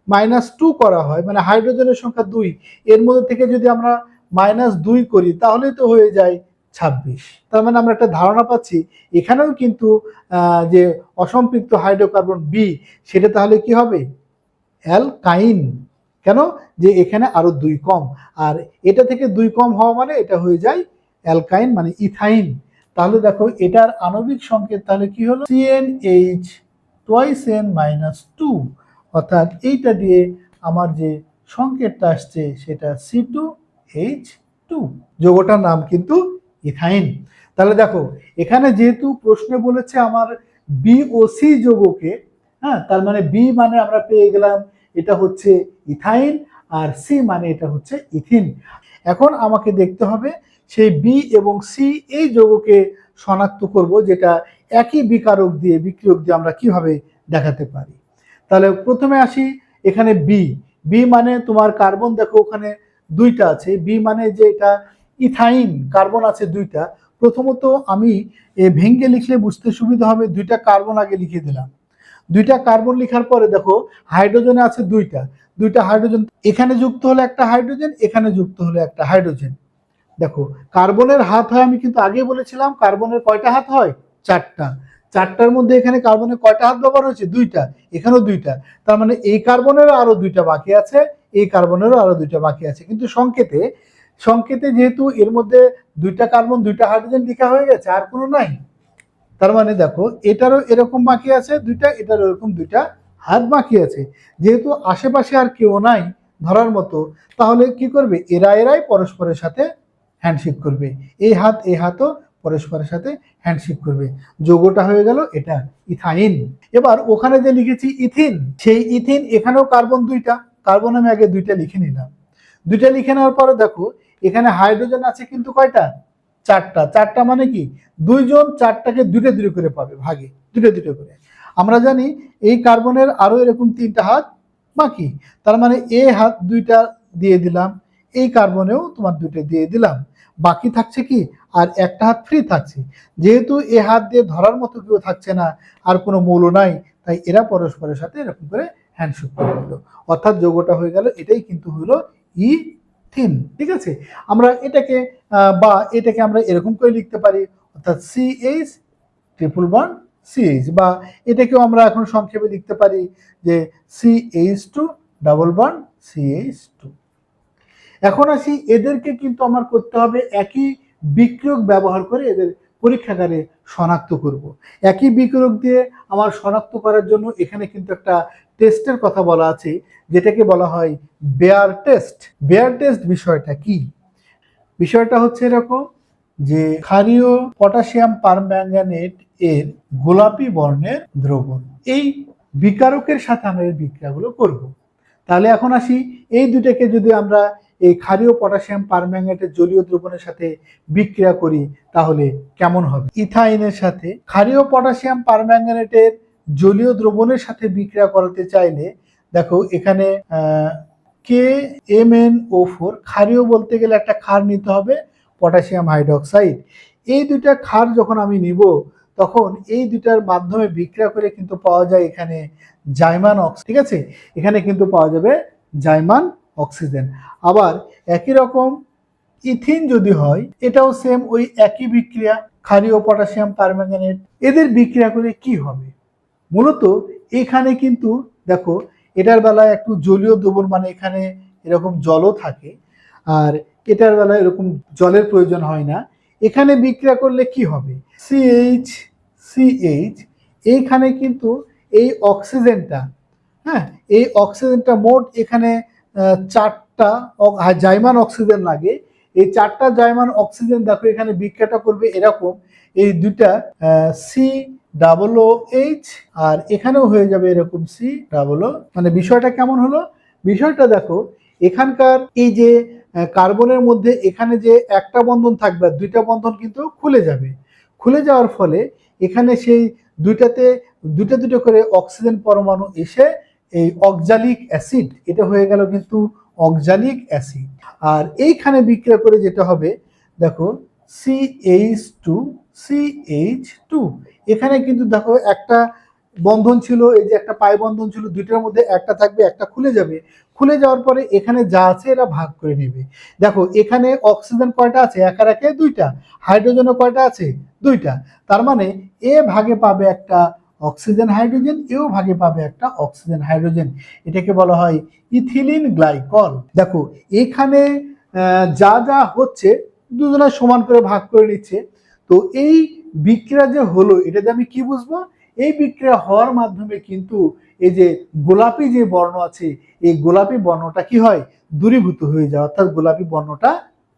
-2 করা হয়, মানে হাইড্রোজেনের সংখ্যা 2, এর মধ্যে থেকে যদি আমরা -2 করি তাহলে তো হয়ে যায় 26। তার মানে আমরা একটা ধারণা পাচ্ছি এখানেও কিন্তু যে অসম্পৃক্ত হাইড্রোকার্বন বি সেটা তাহলে কি হবে অ্যালকাইন। কেন, যে এখানে আরো 2 কম, আর এটা থেকে 2 কম হওয়া মানে এটা হয়ে যায় অ্যালকাইন, মানে ইথাইন। তাহলে দেখো এটার আণবিক সংকেত তাহলে কি হলো CnH twice n -2, অর্থাৎ এইটা দিয়ে আমার যে সংকেতটা আসছে সেটা C2H2, যৌগটার নাম কিন্তু ইথাইন। তাহলে দেখো এখানে যেহেতু প্রশ্নে বলেছে আমার বি ও সি যৌগকে, হ্যাঁ, তার মানে বি মানে আমরা পেয়ে গেলাম এটা হচ্ছে ইথাইন, আর সি মানে এটা হচ্ছে ইথিন। এখন আমাকে দেখতে হবে সেই বি এবং সি এই যৌগকে শনাক্ত করব, যেটা একই বিকারক দিয়ে বিক্রিয়ক দিয়ে আমরা কিভাবে দেখাতে পারি। তাহলে প্রথমে আসি এখানে বি। বি মানে তোমার কার্বন দেখো ওখানে 2টা আছে, বি মানে যে এটা ইথাইন, কার্বন আছে 2টা। প্রথমত আমি ভেঙ্গে লিখলে বুঝতে সুবিধা হবে, 2টা কার্বন আগে লিখে দিলাম। 2টা কার্বন লেখার পরে দেখো হাইড্রোজেনে আছে 2টা হাইড্রোজেন, এখানে যুক্ত হলে একটা হাইড্রোজেন, এখানে যুক্ত হলে একটা হাইড্রোজেন। দেখো কার্বনের হাত হয়, আমি কিন্তু আগে বলেছিলাম কার্বনের কয়টা হাত হয়, 4টা। 4টার মধ্যে এখানে কার্বনের কয়টা হাত ব্যবহার হয়েছে, 2টা, এখানেও 2টা। তার মানে এই কার্বনেরও আরো 2টা বাকি আছে, এই কার্বনেরও আরো 2টা বাকি আছে। কিন্তু সংকেতে সংকেতে যেহেতু এর মধ্যে 2টা কার্বন 2টা হাইড্রোজেন লেখা হয়ে গেছে, আর কোনো নাই। তার মানে দেখো এটারও এরকম বাকি আছে 2টা, এটারও এরকম 2টা হাত বাকি আছে। যেহেতু আশেপাশে আর কেউ নাই ধরার মতো, তাহলে কি করবে, এরাই পরস্পরের সাথে হ্যান্ডশেক করবে, এই হাতও পরস্পরের সাথে হ্যান্ডশেক করবে, যৌগটা হয়ে গেল এটা ইথাইন। এবার ওখানে যে লিখেছি ইথিন, সেই ইথিন এখানেও কার্বন 2টা, কার্বন আমি আগে 2টা লিখে নিলাম। 2টা লিখে নেওয়ার পরে দেখো এখানে হাইড্রোজেন আছে কিন্তু কয়টা, 4টা। 4টা মানে কি, 2 জন 4টাকে 2টা 2 করে পাবে ভাগে, 2টা 2 করে। আমরা জানি এই কার্বনের আরো এরকম 3টা হাত বাকি, তার মানে এই হাত 2টা দিয়ে দিলাম, এই কার্বনেও তোমার 2টা দিয়ে দিলাম, বাকি থাকছে কি আর একটা হাত ফ্রি থাকছে। যেহেতু এই হাত দিয়ে ধরার মতো কেউ থাকছে না, আর কোনো মৌল নাই, তাই এরা পরস্পরের সাথে এরকম করে হ্যান্ডশেক করে দিল, অর্থাৎ যৌগটা হয়ে গেল, এটাই কিন্তু হলো ইথিন। ঠিক আছে, আমরা এটাকে বা এটাকে আমরা এরকম করে লিখতে পারি, অর্থাৎ CH ট্রিপল বন্ড CH, বা এটাকেও আমরা এখন সংক্ষেপে লিখতে পারি যে CH2 ডাবল বন্ড CH2। এখন আসি এদেরকে কিন্তু আমার করতে হবে একই বিক্রিয়ক ব্যবহার করে এদের পরীক্ষাগারে শনাক্ত করব। একই বিক্রিয়ক দিয়ে আমার শনাক্ত করার জন্য এখানে কিন্তু একটা টেস্টের কথা বলা আছে, যেটাকে বলা হয় বেয়ার টেস্ট। বেয়ার টেস্ট বিষয়টা কি, বিষয়টা হচ্ছে এরকম যে ক্ষারীয় পটাশিয়াম পারম্যাঙ্গানেট এর গোলাপি বর্ণের দ্রবণ, এই বিকারকের সাথে আমরা এই বিক্রিয়াগুলো করব। তাহলে এখন আসি এই দুটাকে যদি আমরা এই ক্ষারীয় পটাশিয়াম পারম্যাঙ্গানেটের জলীয় দ্রবণের সাথে বিক্রিয়া করি তাহলে কেমন হবে। ইথাইনের সাথে ক্ষারীয় পটাশিয়াম পারম্যাঙ্গানেটের জলীয় দ্রবণের সাথে বিক্রিয়া করাতে চাইলে দেখো এখানে KMnO4, ক্ষারীয় বলতে গেলে একটা ক্ষার নিতে হবে, পটাশিয়াম হাইড্রোক্সাইড। এই দুইটা ক্ষার যখন আমি নিব তখন এই দুইটার মাধ্যমে বিক্রিয়া করে কিন্তু পাওয়া যায় এখানে জাইমান অক্সিজেন। ঠিক আছে, এখানে কিন্তু পাওয়া যাবে জাইমান অক্সিজেন। আবার একই রকম ইথিন যদি হয়, এটাও সেম ওই একই বিক্রিয়া, ক্ষারীয় পটাশিয়াম পারম্যাঙ্গানেট, এদের বিক্রিয়া করে কি হবে, মূলত এখানে কিন্তু দেখো এটার বেলায় একটু জলীয় দ্রবণ, মানে এখানে এরকম জলও থাকে, আর এটার বেলায় এরকম জলের প্রয়োজন হয় না। এখানে বিক্রিয়া করলে কি হবে, সিএইচ সিএইচ, এইখানে কিন্তু এই অক্সিজেনটা, হ্যাঁ, এই অক্সিজেনটা মোট এখানে চারটা জাইমান অক্সিজেন লাগে। এই চারটা জাইমান অক্সিজেন দেখো এখানে বিক্রিয়াটা করবে এরকম, এই দুইটা সি ডাবল ও এইচ, আর এখানেও হয়ে যাবে এরকম সি ডাবল ও। মানে বিষয়টা কেমন হলো, বিষয়টা দেখো এখানকার এই যে কার্বনের মধ্যে এখানে যে একটা বন্ধন থাকবে আর দুইটা বন্ধন কিন্তু খুলে যাবে। খুলে যাওয়ার ফলে এখানে সেই দুইটাতে দুটো দুটো করে অক্সিজেন পরমাণু এসে এই অক্সালিক অ্যাসিড, এটা হয়ে গেল কিন্তু অক্সালিক অ্যাসিড। আর এইখানে বিক্রিয়া করে যেটা হবে দেখো CH2 CH2, এখানে কিন্তু দেখো একটা বন্ধন ছিল, এই যে একটা পাই বন্ধন ছিল, দুইটার মধ্যে একটা থাকবে, একটা খুলে যাবে। খুলে যাওয়ার পরে এখানে যা আছে এরা ভাগ করে নেবে। দেখো এখানে অক্সিজেন কয়টা আছে, একা একে দুইটা, হাইড্রোজেনও কয়টা আছে, দুইটা। তার মানে এ ভাগে পাবে একটা অক্সিজেন হাইড্রোজেন, এও ভাগে পাবে একটা অক্সিজেন হাইড্রোজেন। এটাকে বলা হয় ইথিলিন গ্লাইকল। দেখো এখানে যা যা হচ্ছে দুজনে সমান করে ভাগ করে নিচ্ছে। তো এই বিক্রিয়া যে হলো, এটা যে আমি কি বুঝবো, এই বিক্রিয়া হওয়ার মাধ্যমে কিন্তু এই যে গোলাপি যে বর্ণ আছে, এই গোলাপি বর্ণটা কি হয়, দূরীভূত হয়ে যায়, অর্থাৎ গোলাপি বর্ণটা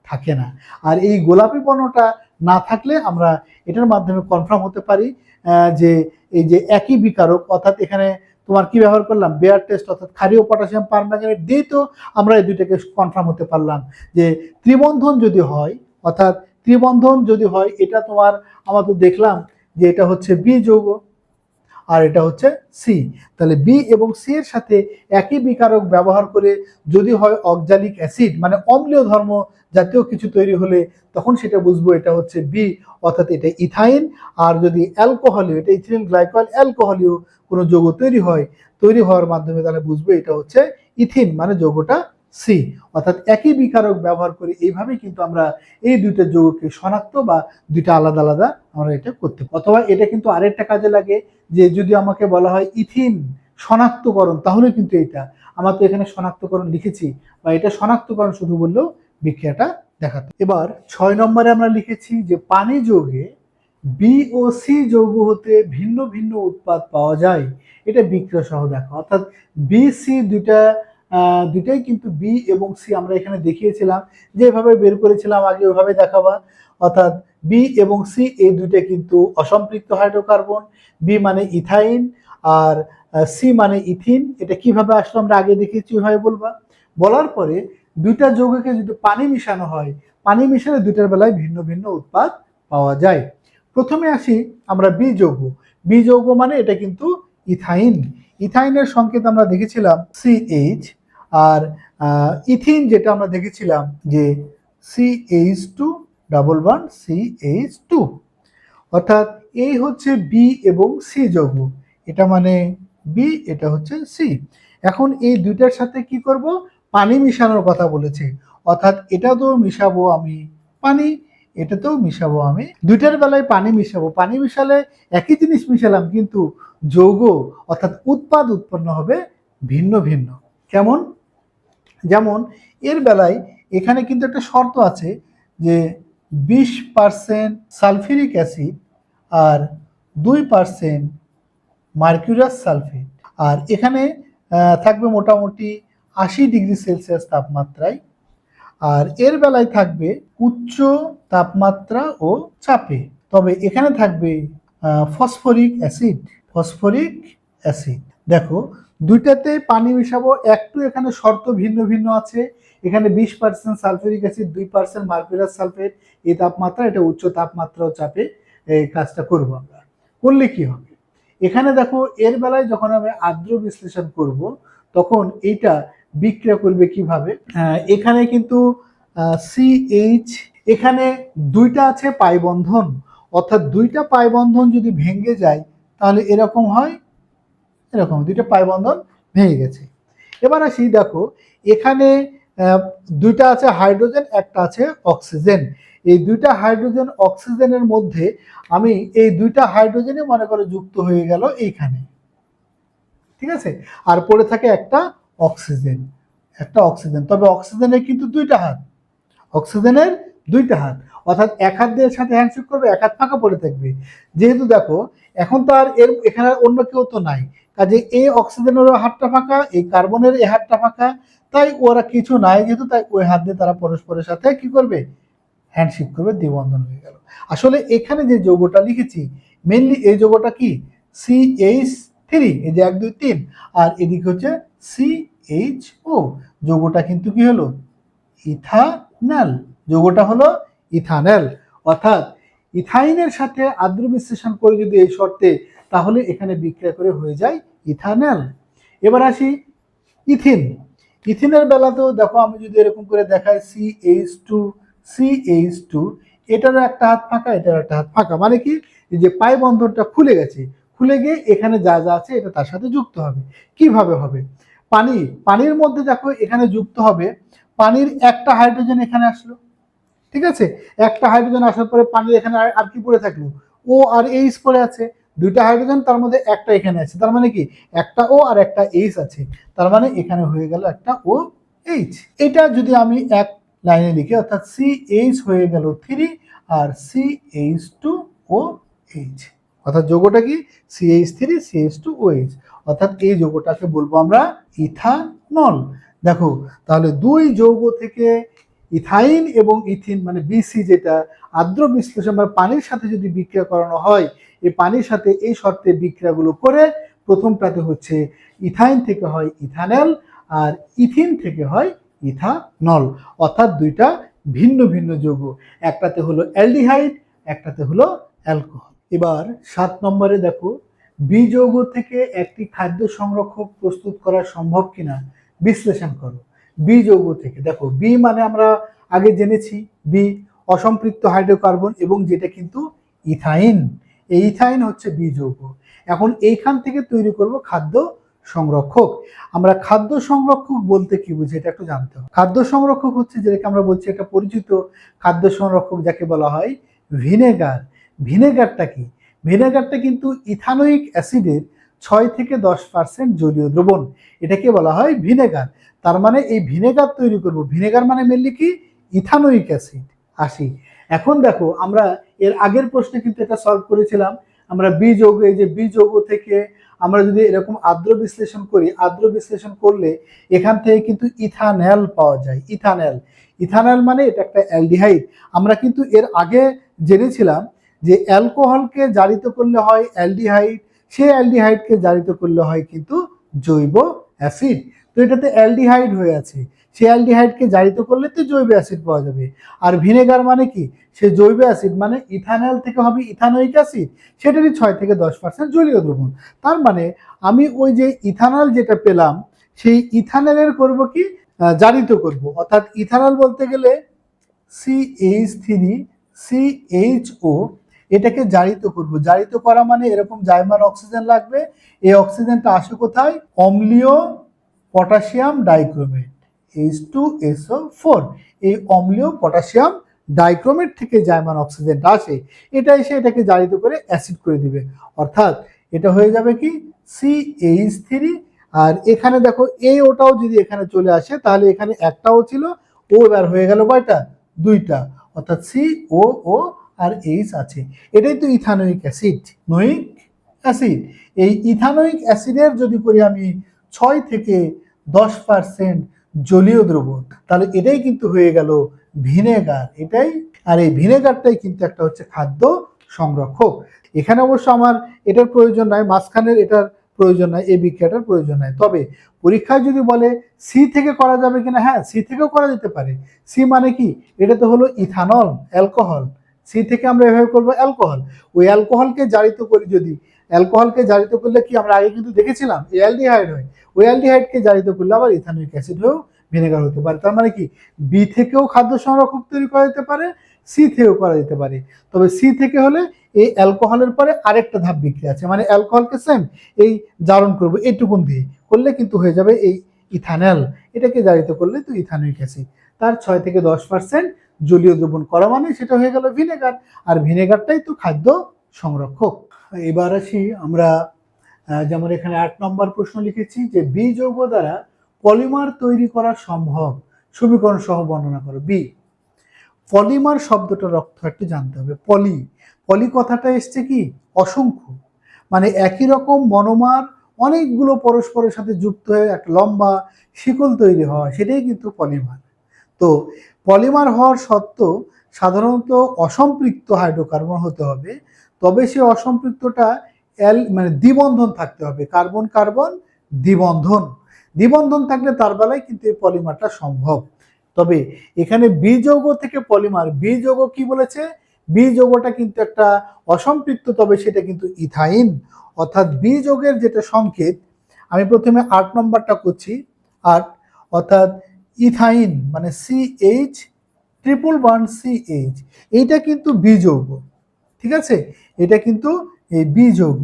থাকে না। আর এই গোলাপি বর্ণটা না থাকলে আমরা এটার মাধ্যমে কনফার্ম হতে পারি যে এই যে একই বিকারক, অর্থাৎ এখানে তোমার কি ব্যবহার করলাম, বেয়ার টেস্ট, অর্থাৎ ক্ষারীয় পটাশিয়াম পারম্যাঙ্গানেট দিয়ে তো আমরা এই দুইটাকে কনফার্ম হতে পারলাম যে ত্রিবন্ধন যদি হয়, অর্থাৎ ত্রিবন্ধন যদি হয়, এটা তোমার আমরা তো দেখলাম যে এটা হচ্ছে বি যৌগ আর এটা হচ্ছে সি। তাহলে বি এবং সি এর সাথে একই বিকারক ব্যবহার করে যদি হয় অক্সালিক অ্যাসিড, মানে অম্লীয় ধর্ম জাতীয় কিছু তৈরি হলে তখন সেটা বুঝবো এটা হচ্ছে বি, অর্থাৎ এটা ইথাইন। আর যদি অ্যালকোহলীয়, এটা ইথিলিন গ্লাইকল অ্যালকোহলীয় কোনো যৌগ তৈরি হয়, তৈরি হওয়ার মাধ্যমে তাহলে বুঝবো এটা হচ্ছে ইথিন, মানে যৌগটা সি। অর্থাৎ একই বিকারক ব্যবহার করে এইভাবেই কিন্তু আমরা এই দুইটা যৌগকে শনাক্ত বা দুইটা আলাদা আলাদা আমরা এটা করতে পারি। অথবা এটা কিন্তু আরেকটা কাজে লাগে, যে যদি আমাকে বলা হয় ইথিন শনাক্তকরণ, তাহলে কিন্তু এটা আমরা তো এখানে শনাক্তকরণ লিখেছি, বা এটা শনাক্তকরণ শুধু বললেও বিক্রিয়াটা দেখাতো। এবার 6 নম্বরে আমরা লিখেছি যে পানি যৌগে বি ও সি যৌগ হতে ভিন্ন ভিন্ন উৎপাদ পাওয়া যায়, এটা বিক্রিয়া সহ দেখা। অর্থাৎ বি সি দুইটাই কিন্তু বি এবং সি আমরা এখানে দেখিয়েছিলাম, যেভাবে বের করেছিলাম আগে ওইভাবে দেখাবা। অর্থাৎ বি এবং সি এই দুইটা কিন্তু অসম্পৃক্ত হাইড্রোকার্বন, বি মানে ইথাইন আর সি মানে ইথিন। এটা কিভাবে আসলো আমরা আগে দেখিয়েছি, ওইভাবে বলবা। বলার পরে দুইটা যৌগকে যদি পানি মিশানো হয়, পানি মিশালে দুইটার বেলায় ভিন্ন ভিন্ন উৎপাদ পাওয়া যায়। প্রথমে আসি আমরা বি যৌগ। বি যৌগ মানে এটা কিন্তু ইথাইন। ইথাইনের সংকেত আমরা দেখেছিলাম CH, আর ইথিন যেটা আমরা দেখেছিলাম যে CH2 ডাবল বন্ড CH2। অর্থাৎ এই হচ্ছে বি এবং সি যৌগ, এটা মানে বি, এটা হচ্ছে সি। এখন এই দুইটার সাথে কি করব, পানি মিশানোর কথা বলেছে, অর্থাৎ এটাতেও মিশাবো আমি পানি, এটাতেও মিশাবো আমি, দুইটার বেলায় পানি মিশাবো। পানি মিশালে একই জিনিস মিশালাম, কিন্তু যৌগ অর্থাৎ উৎপাদ উৎপন্ন হবে ভিন্ন ভিন্ন। কেমন, যেমন এর বেলায় এখানে কিন্তু একটা শর্ত আছে যে 20% সালফিউরিক অ্যাসিড আর 2% মার্কিউরাস সালফেট, আর এখানে থাকবে মোটামুটি 80°C তাপমাত্রায়। আর এর বেলায় থাকবে উচ্চ তাপমাত্রা ও চাপে। তবে এখানে থাকবে ফসফরিক অ্যাসিড, ফসফরিক অ্যাসিড। দেখো দুইটাতে পানি মিশাবো, একটু এখানে শর্ত ভিন্ন ভিন্ন আছে। এখানে 20% সালফিউরিক অ্যাসিড, 2% মার্কিউরাস সালফেট, এই তাপমাত্রা, এটা উচ্চ তাপমাত্রা ও চাপে এই কাজটা করব আমরা। করলে কি হবে, এখানে দেখো এর বেলায় যখন আমি আর্দ্র বিশ্লেষণ করব তখন এইটা বিক্রিয়া করবে কিভাবে, এখানে কিন্তু CH, এখানে দুইটা আছে পাই বন্ধন, অর্থাৎ দুইটা পাই বন্ধন যদি ভেঙে যায় তাহলে এরকম হয়, এরকম দুইটা পাই বন্ধন ভেঙে গেছে। এবার আসি, দেখো এখানে দুইটা আছে হাইড্রোজেন, একটা আছে অক্সিজেন। এই দুইটা হাইড্রোজেন অক্সিজেনের মধ্যে আমি এই দুইটা হাইড্রোজেনই মনে করে যুক্ত হয়ে গেল এইখানে, ঠিক আছে, আর পড়ে থাকে একটা অক্সিজেন, একটা অক্সিজেন। তবে অক্সিজেনের কিন্তু দুইটা হাত, অক্সিজেনের দুইটা হাত, অর্থাৎ এক হাত দিয়ে সাথে হ্যান্ডশেক করবে, এক হাত ফাঁকা পড়ে থাকবে। যেহেতু দেখো এখন তো আর এখানে অন্য কেউ তো নাই, কাজে এই অক্সিজেনের হাতটা ফাঁকা, এই কার্বনের এই হাতটা ফাঁকা, তাই ওরা কিছু নাই যেহেতু, তাই ওই হাত দিয়ে তারা পরস্পরের সাথে কি করবে, হ্যান্ডশেক করবে, দ্বিবন্ধন হয়ে গেল। আসলে এখানে যে যৌগটা লিখেছি মেনলি এই যৌগটা কি CH3, এই যে 1 2 3, আর এদিকে হচ্ছে CHO, যৌগটা কিন্তু কি হলো ইথানল, যৌগটা হলো ইথানল। অর্থাৎ ইথাইনের সাথে আদ্র বিশ্লেষণ করে যদি এই শর্তে, তাহলে এখানে বিক্রিয়া করে হয়ে যায় ইথানল। এবার আসি ইথিন। ইথিনের বেলাতেও দেখো আমি যদি এরকম করে দেখাই CH2, এটারও একটা হাত ফাঁকা, এটারও একটা হাত ফাঁকা, মানে কি যে পাই বন্ধনটা খুলে গেছে, খুলে গিয়ে এখানে যা যা আছে এটা তার সাথে যুক্ত হবে। কিভাবে হবে? পানির মধ্যে দেখো এখানে যুক্ত হবে, পানির একটা হাইড্রোজেন এখানে আসলো, ঠিক আছে, একটা হাইড্রোজেন আসার পরে পানির এখানে আর কি পড়ে থাকলো, ও আর এইচ পড়ে আছে, দুইটা হাইড্রোজেন, তার মধ্যে একটা এখানে আছে, তার মানে কি একটা ও আর একটা এইচ আছে, তার মানে এখানে হয়ে গেল একটা ও এইচ। এটা যদি আমি এক লাইনে লিখি, অর্থাৎ CH হয়ে গেল 3 আর CH2OH, অর্থাৎ যৌগটা কি CH3CH2OH, অর্থাৎ এই যৌগটাকে বলবো আমরা ইথানল। দেখো তাহলে দুই যৌগ থেকে ইথাইন এবং ইথিন মানে BC, যেটা আর্দ্র বিশ্লেষণ বা পানির সাথে যদি বিক্রিয়া করানো হয়, এই পানির সাথে এই শর্তে বিক্রিয়াগুলো করে প্রথমটাতে হচ্ছে ইথাইন থেকে হয় ইথানল, আর ইথিন থেকে হয় ইথানল, অর্থাৎ দুইটা ভিন্ন ভিন্ন যৌগ, একটাতে হলো অ্যালডিহাইড, একটাতে হলো অ্যালকোহল। এবার 7 নম্বরে দেখো, বি যৌগ থেকে একটি খাদ্য সংরক্ষক প্রস্তুত করা সম্ভব কিনা বিশ্লেষণ করো। বি যৌগ থেকে, দেখো বি মানে আমরা আগে জেনেছি বি অসম্পৃক্ত হাইড্রোকার্বন, এবং যেটা কিন্তু ইথাইন, এই ইথাইন হচ্ছে বি যৌগ। এখন এইখান থেকে তৈরি করব খাদ্য সংরক্ষক। আমরা খাদ্য সংরক্ষক বলতে কি বুঝি এটা একটু জানতে হবে। খাদ্য সংরক্ষক হচ্ছে যেটাকে আমরা বলছি, এটা পরিচিত খাদ্য সংরক্ষক যাকে বলা হয় ভিনেগার। ভিনেগারটা কি? ভিনেগারটা কিন্তু ইথানোয়িক অ্যাসিডের 6 থেকে 10% জলীয় দ্রবণ, এটাকে বলা হয় ভিনেগার। তার মানে এই ভিনেগার তৈরি করব, ভিনেগার মানে মেনলি কি ইথানোয়িক অ্যাসিড। আসি এখন দেখো, আমরা এর আগের প্রশ্নে কিন্তু এটা সলভ করেছিলাম। আমরা বি যৌগ, এই যে বি যৌগ থেকে আমরা যদি এরকম আর্দ্র বিশ্লেষণ করি, আর্দ্র বিশ্লেষণ করলে এখান থেকে কিন্তু ইথানল পাওয়া যায়। ইথানল, ইথানল মানে এটা একটা অ্যালডিহাইড। আমরা কিন্তু এর আগে জেনেছিলাম যে অ্যালকোহলকে জারিত করলে হয় অ্যালডিহাইড, সেই অ্যালডিহাইডকে জারিত করলে হয় কিন্তু জৈব অ্যাসিড। তো এটাতে অ্যালডিহাইড হয়ে আছে, সেই অ্যালডিহাইডকে জারিত করলে তো জৈব অ্যাসিড পাওয়া যাবে। আর ভিনেগার মানে কি, সে জৈব অ্যাসিড মানে ইথানল থেকে হবে ইথানোয়িক অ্যাসিড, সেটারই 6 থেকে 10% জলীয় দ্রবণ। তার মানে আমি ওই যে ইথানল যেটা পেলাম, সেই ইথানলের করব কি জারিত করব, অর্থাৎ ইথানল বলতে গেলে CH3CHO, এটাকে জারিত করব। জারিত করা মানে এরকম জাইমান অক্সিজেন লাগবে, এই অক্সিজেনটা আসে কোথায়, অম্লীয় পটাশিয়াম ডাইক্রোমেট H2SO4, এই অম্লীয় পটাশিয়াম ডাইক্রোমেট থেকে জাইমান অক্সিজেনটা আসে, এটা এসে এটাকে জারিত করে অ্যাসিড করে দিবে, অর্থাৎ এটা হয়ে যাবে কি CH3। আর এখানে দেখো এই ওটাও যদি এখানে চলে আসে, তাহলে এখানে একটাও ছিল, ও এবার হয়ে গেল কয়টা, দুইটা, অর্থাৎ COO আর H আছে, এটাই তো ইথানোয়িক অ্যাসিড, নোয়িক অ্যাসিড। এই ইথানোয়িক অ্যাসিডের যদি করি আমি 6 থেকে 10% জলীয় দ্রবণ, তাহলে এটাই কিন্তু হয়ে গেল ভিনেগার, এটাই। আর এই ভিনেগারটাই কিন্তু একটা হচ্ছে খাদ্য সংরক্ষক। এখানে অবশ্য আমার এটার প্রয়োজন নাই, মাঝখানের এটার প্রয়োজন নাই, এই বিক্রিয়াটার প্রয়োজন নাই। তবে পরীক্ষায় যদি বলে সি থেকে করা যাবে কিনা, হ্যাঁ সি থেকেও করা যেতে পারে। সি মানে কি, এটা তো হলো ইথানল, অ্যালকোহল, সি থেকে আমরা এভাবে করবো অ্যালকোহল। ওই অ্যালকোহলকে জারিত করি, যদি অ্যালকোহলকে জারিত করলে কি আমরা আগে কিন্তু দেখেছিলাম অ্যালডিহাইড হয়, ওই অ্যালডিহাইডকে জারিত করলে আবার ইথানোয়িক অ্যাসিড হয়েও ভিনেগার হতে পারে। তার মানে কি বি থেকেও খাদ্য সংরক্ষক তৈরি করা যেতে পারে, সি থেকেও করা যেতে পারে। তবে সি থেকে হলে এই অ্যালকোহলের পরে আরেকটা ধাপ বিক্রিয়া আছে, মানে অ্যালকোহলকে সেম এই জারণ করবো এইটুকুন দিয়ে করলে কিন্তু হয়ে যাবে এই ইথানল, এটাকে জারিত করলে তো ইথানোয়িক অ্যাসিড, তার 6 থেকে 10% জলীয় দ্রবণ করা মানে সেটা হয়ে গেল ভিনেগার। আর ভিনেগারটাই তো খাদ্য সংরক্ষক। এবার আসি আমরা, যেমন এখানে 8 নম্বর প্রশ্ন লিখেছি যে বি যৌগ দ্বারা পলিমার তৈরি করা সম্ভব, সমীকরণ সহ বর্ণনা করো। বি পলিমার শব্দটার অর্থ একটু জানতে হবে। পলি, পলি কথাটা এসছে কি অসংখ্য, মানে একই রকম মনোমার অনেকগুলো পরস্পরের সাথে যুক্ত হয়ে একটা লম্বা শিকল তৈরি হওয়া, সেটাই কিন্তু পলিমার। তো পলিমার হওয়ার সত্ত্বেও সাধারণত অসম্পৃক্ত হাইড্রোকার্বন হতে হবে, তবে সে অসম্পৃক্তটা মানে দ্বিবন্ধন থাকতে হবে, কার্বন কার্বন দ্বিবন্ধন। দ্বিবন্ধন থাকলে তার বেলায় কিন্তু এই পলিমারটা সম্ভব। তবে এখানে বি যৌগ থেকে পলিমার, বি যৌগ কি বলেছে, বি যৌগটা কিন্তু একটা অসম্পৃক্ত, তবে সেটা কিন্তু ইথাইন। অর্থাৎ বি যৌগের যেটা সংকেত, আমি প্রথমে 8 নম্বরটা করছি। 8 অর্থাৎ ইথাইন মানে CH ট্রিপল বন্ড CH, এইটা কিন্তু বি যৌগ, ঠিক আছে, এটা কিন্তু এই বি যৌগ।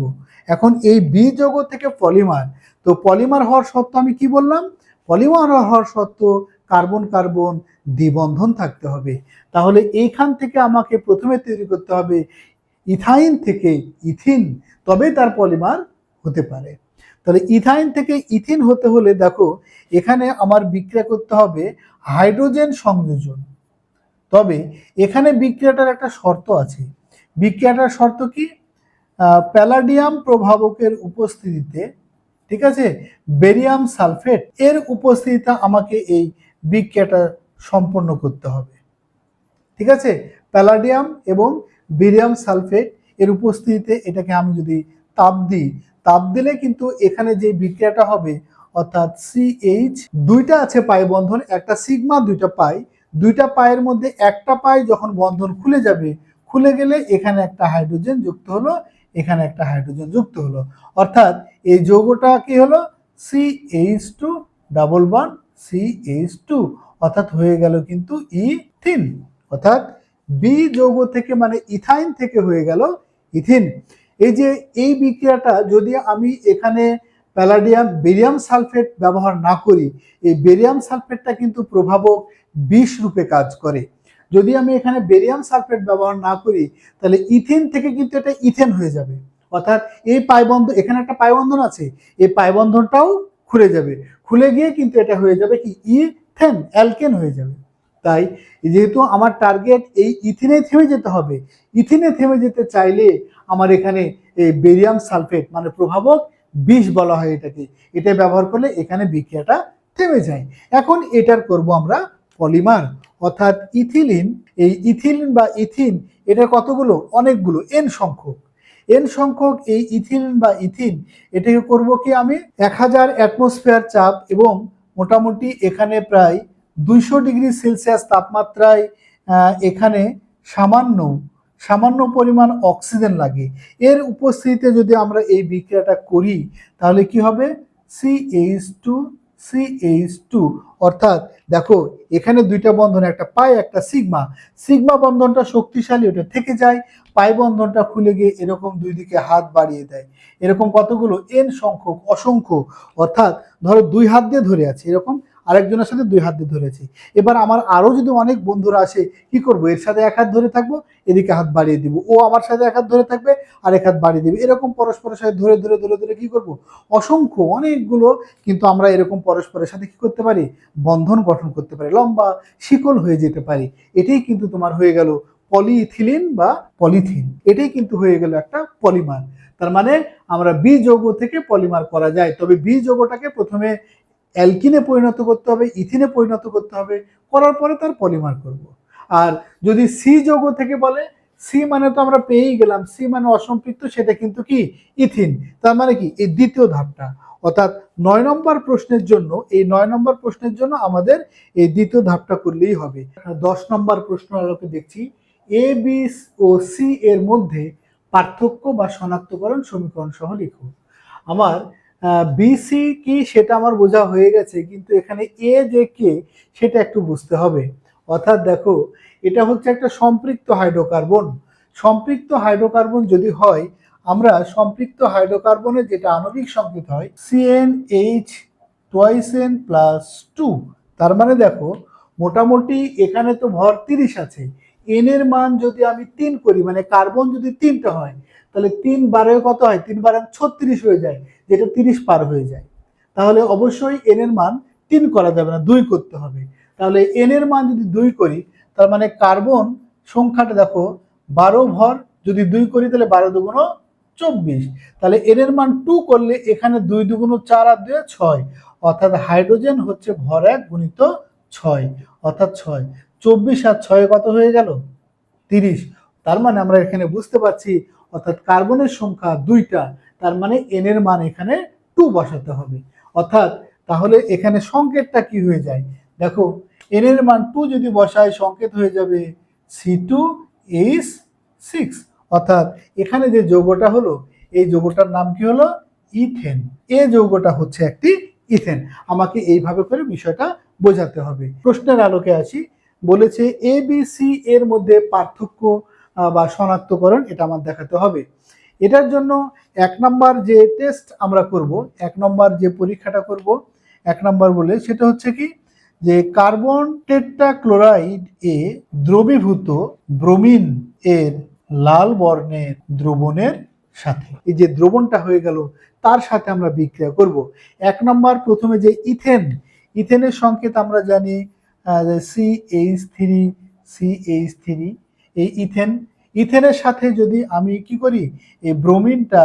এখন এই বি যৌগ থেকে পলিমার, তো পলিমার হওয়ার সত্ত্বেও আমি কি বললাম, পলিমার হওয়ার সত্ত্বেও কার্বন কার্বন দ্বিবন্ধন থাকতে হবে। তাহলে এইখান থেকে আমাকে প্রথমে তৈরি করতে হবে ইথাইন থেকে ইথিন, তবেই তার পলিমার হতে পারে। তাহলে ইথাইন থেকে ইথিন হতে হলে দেখো এখানে আমার বিক্রিয়া করতে হবে হাইড্রোজেন সংযোজন। তবে এখানে বিক্রিয়াটার একটা শর্ত আছে। বিক্রিয়াটার শর্ত কি, প্যালাডিয়াম প্রভাবকের উপস্থিতিতে, ঠিক আছে, বেরিয়াম সালফেট এর উপস্থিতিতে আমাকে এই বিক্রিয়াটা সম্পন্ন করতে হবে, ঠিক আছে। প্যালাডিয়াম এবং বেরিয়াম সালফেট এর উপস্থিতিতে এটাকে আমি যদি তাপ দিই, তাপ দিলে কিন্তু এখানে যে বিক্রিয়াটা হবে, অর্থাৎ CH দুইটা আছে পাই বন্ধন, একটা সিগমা দুইটা পাই, দুইটা পায়ের মধ্যে একটা পাই যখন বন্ধন খুলে যাবে, খুলে গেলে এখানে একটা হাইড্রোজেন যুক্ত হলো, এখানে একটা হাইড্রোজেন যুক্ত হলো, অর্থাৎ এই যৌগটা কি হলো CH2 ডাবল বন্ড CH2, অর্থাৎ হয়ে গেল কিন্তু ইথিন। অর্থাৎ বি যৌগ থেকে মানে ইথাইন থেকে হয়ে গেল ইথিন। এই যে এই বিক্রিয়াটা যদি আমি এখানে প্যালাডিয়াম বেরিয়াম সালফেট ব্যবহার না করি, এই বেরিয়াম সালফেটটা কিন্তু প্রভাবক বিষ রূপে কাজ করে। যদি আমি এখানে বেরিয়াম সালফেট ব্যবহার না করি, তাহলে ইথিন থেকে কিন্তু এটা ইথেন হয়ে যাবে। অর্থাৎ এই পাইবন্ধন, এখানে একটা পাইবন্ধন আছে, এই পাইবন্ধনটাও খুলে যাবে, খুলে গিয়ে কিন্তু এটা হয়ে যাবে কি ইথেন, অ্যালকেন হয়ে যাবে। তাই যেহেতু আমার টার্গেট এই ইথিনে থেমে যেতে হবে, ইথিনে থেমে যেতে চাইলে আমার এখানে এই বেরিয়াম সালফেট মানে প্রভাবক বিষ বলা হয় এটাকে, এটা ব্যবহার করলে এখানে বিক্রিয়াটা থেমে যায়। এখন এটার করব আমরা পলিমার, অর্থাৎ ইথিলিন। এই ইথিলিন বা ইথিন এটা কতগুলো, অনেকগুলো, এন সংখ্যক, এন সংখ্যক এই ইথিলিন বা ইথিন, এটাকে করব কি আমি 1000 অ্যাটমসফিয়ার চাপ এবং মোটামুটি এখানে প্রায় 200 ডিগ্রি সেলসিয়াস তাপমাত্রায় এখানে সামান্য সামান্য পরিমাণ অক্সিজেন লাগে। এর উপস্থিতিতে যদি আমরা এই বিক্রিয়াটা করি, তাহলে কি হবে CH2 CH2, অর্থাৎ দেখো এখানে দুইটা বন্ধন, একটা পাই একটা সিগমা, সিগমা বন্ধনটা শক্তিশালী, ওটা থেকে যায়, পাই বন্ধনটা খুলে গিয়ে এরকম দুই দিকে হাত বাড়িয়ে দেয়, এরকম কতগুলো এন সংখ্যক অসংখ্য, অর্থাৎ ধরো দুই হাত দিয়ে ধরে আছে এরকম, আরেকজনের সাথে দুই হাত দিয়ে ধরেছি। এবার আমার আরো যদি অনেক বন্ধুরা আসে, কি করব, এর সাথে এক হাত ধরে থাকবো, এদিকে হাত বাড়িয়ে দিব, ও আমার সাথে এক হাত ধরে থাকবে আর এক হাত বাড়িয়ে দিবে, এরকম পরস্পরের সাথে ধরে ধরে ধরে ধরে কি করব, অসংখ্য অনেকগুলো কিন্তু আমরা এরকম পরস্পরের সাথে কি করতে পারি, বন্ধন গঠন করতে পারি, লম্বা শিকল হয়ে যেতে পারি। এটাই কিন্তু তোমার হয়ে গেল পলিইথিলিন বা পলিথিন, এটাই কিন্তু হয়ে গেল একটা পলিমার। তার মানে আমরা বি যৌগ থেকে পলিমার করা যায়, তবে বি যৌগটাকে প্রথমে অ্যালকিনে পরিণত করতে হবে, ইথিনে পরিণত করতে হবে, করার পরে তার পলিমার করব। আর যদি সি যৌগ থেকে বলে, সি মানে তো আমরা পেয়েই গেলাম, সি মানে অসম্পৃক্ত, সেটা কিন্তু কি ইথিন। তার মানে কি এই দ্বিতীয় ধাপটা, অর্থাৎ 9 নম্বর প্রশ্নের জন্য, এই 9 নম্বর প্রশ্নের জন্য আমাদের এই দ্বিতীয় ধাপটা করলেই হবে। 10 নম্বর প্রশ্ন আলোকে দেখছি, এ বি ও সি এর মধ্যে পার্থক্য বা শনাক্তকরণ সমীকরণ সহ লিখো। আমার বিসি কি সেটা আমার বোঝা হয়ে গেছে, কিন্তু এখানে এ যে কে সেটা একটু বুঝতে হবে। অর্থাৎ দেখো এটা হচ্ছে একটা সম্পৃক্ত হাইড্রোকার্বন, সম্পৃক্ত হাইড্রোকার্বন যদি হয়, আমরা সম্পৃক্ত হাইড্রোকার্বনের যেটা আণবিক সংকেত হয় CnH টুয়াইস n প্লাস 2, তার মানে দেখো মোটামুটি এখানে তো ভর 30 আছে, এন এর মান যদি আমি 3 করি, মানে কার্বন যদি 3টা হয়, তাহলে 3 বারে কত হয়, 3 বারে 36 হয়ে যায়, যেটা 30 পার হয়ে যায়। তাহলে অবশ্যই এন এর মান 3 করা যাবে না, 2 করতে হবে। তাহলে এন এর মান যদি 2 করি, তার মানে কার্বন সংখ্যাটা দেখো 12 ভর, যদি 2 করি তাহলে 12 দুগুণ 24, তাহলে এর মান 2 করলে এখানে 2 দুগুণ 4 আর 2 6, অর্থাৎ হাইড্রোজেন হচ্ছে ভর 1 গুণিত 6, অর্থাৎ 6, 24 আর 6 কত হয়ে গেল 30। তার মানে আমরা এখানে বুঝতে পারছি অর্থাৎ কার্বনের সংখ্যা 2টা, তার মানে এন এর মান এখানে 2 বসাতে হবে। অর্থাৎ তাহলে এখানে সংকেতটা কি হয়ে যায় দেখো, এন এর মান 2 যদি বসায় সংকেত হয়ে যাবে C2H6, অর্থাৎ এখানে যে যৌগটা হলো এই যৌগটার নাম কি হলো ইথেন। এই যৌগটা হচ্ছে একটি ইথেন। আমাকে এইভাবে করে বিষয়টা বোঝাতে হবে। প্রশ্নের আলোকে আসি, বলেছে এ বি সি এর মধ্যে পার্থক্য বা শনাক্তকরণ, এটা আমার দেখাতে হবে। এটার জন্য 1 নম্বর যে টেস্ট আমরা করব, 1 নম্বর যে পরীক্ষাটা করব, 1 নম্বর বলে সেটা হচ্ছে কি যে কার্বন টেট্রাক্লোরাইড এ দ্রবীভূত ব্রোমিন এর লাল বর্ণের দ্রবণের সাথে, এই যে দ্রবণটা হয়ে গেল তার সাথে আমরা বিক্রিয়া করব। 1 নম্বর প্রথমে যে ইথেন, ইথেনের সংকেত আমরা জানি CH3, এই ইথেন, ইথেনের সাথে যদি আমি কি করি এই ব্রোমিনটা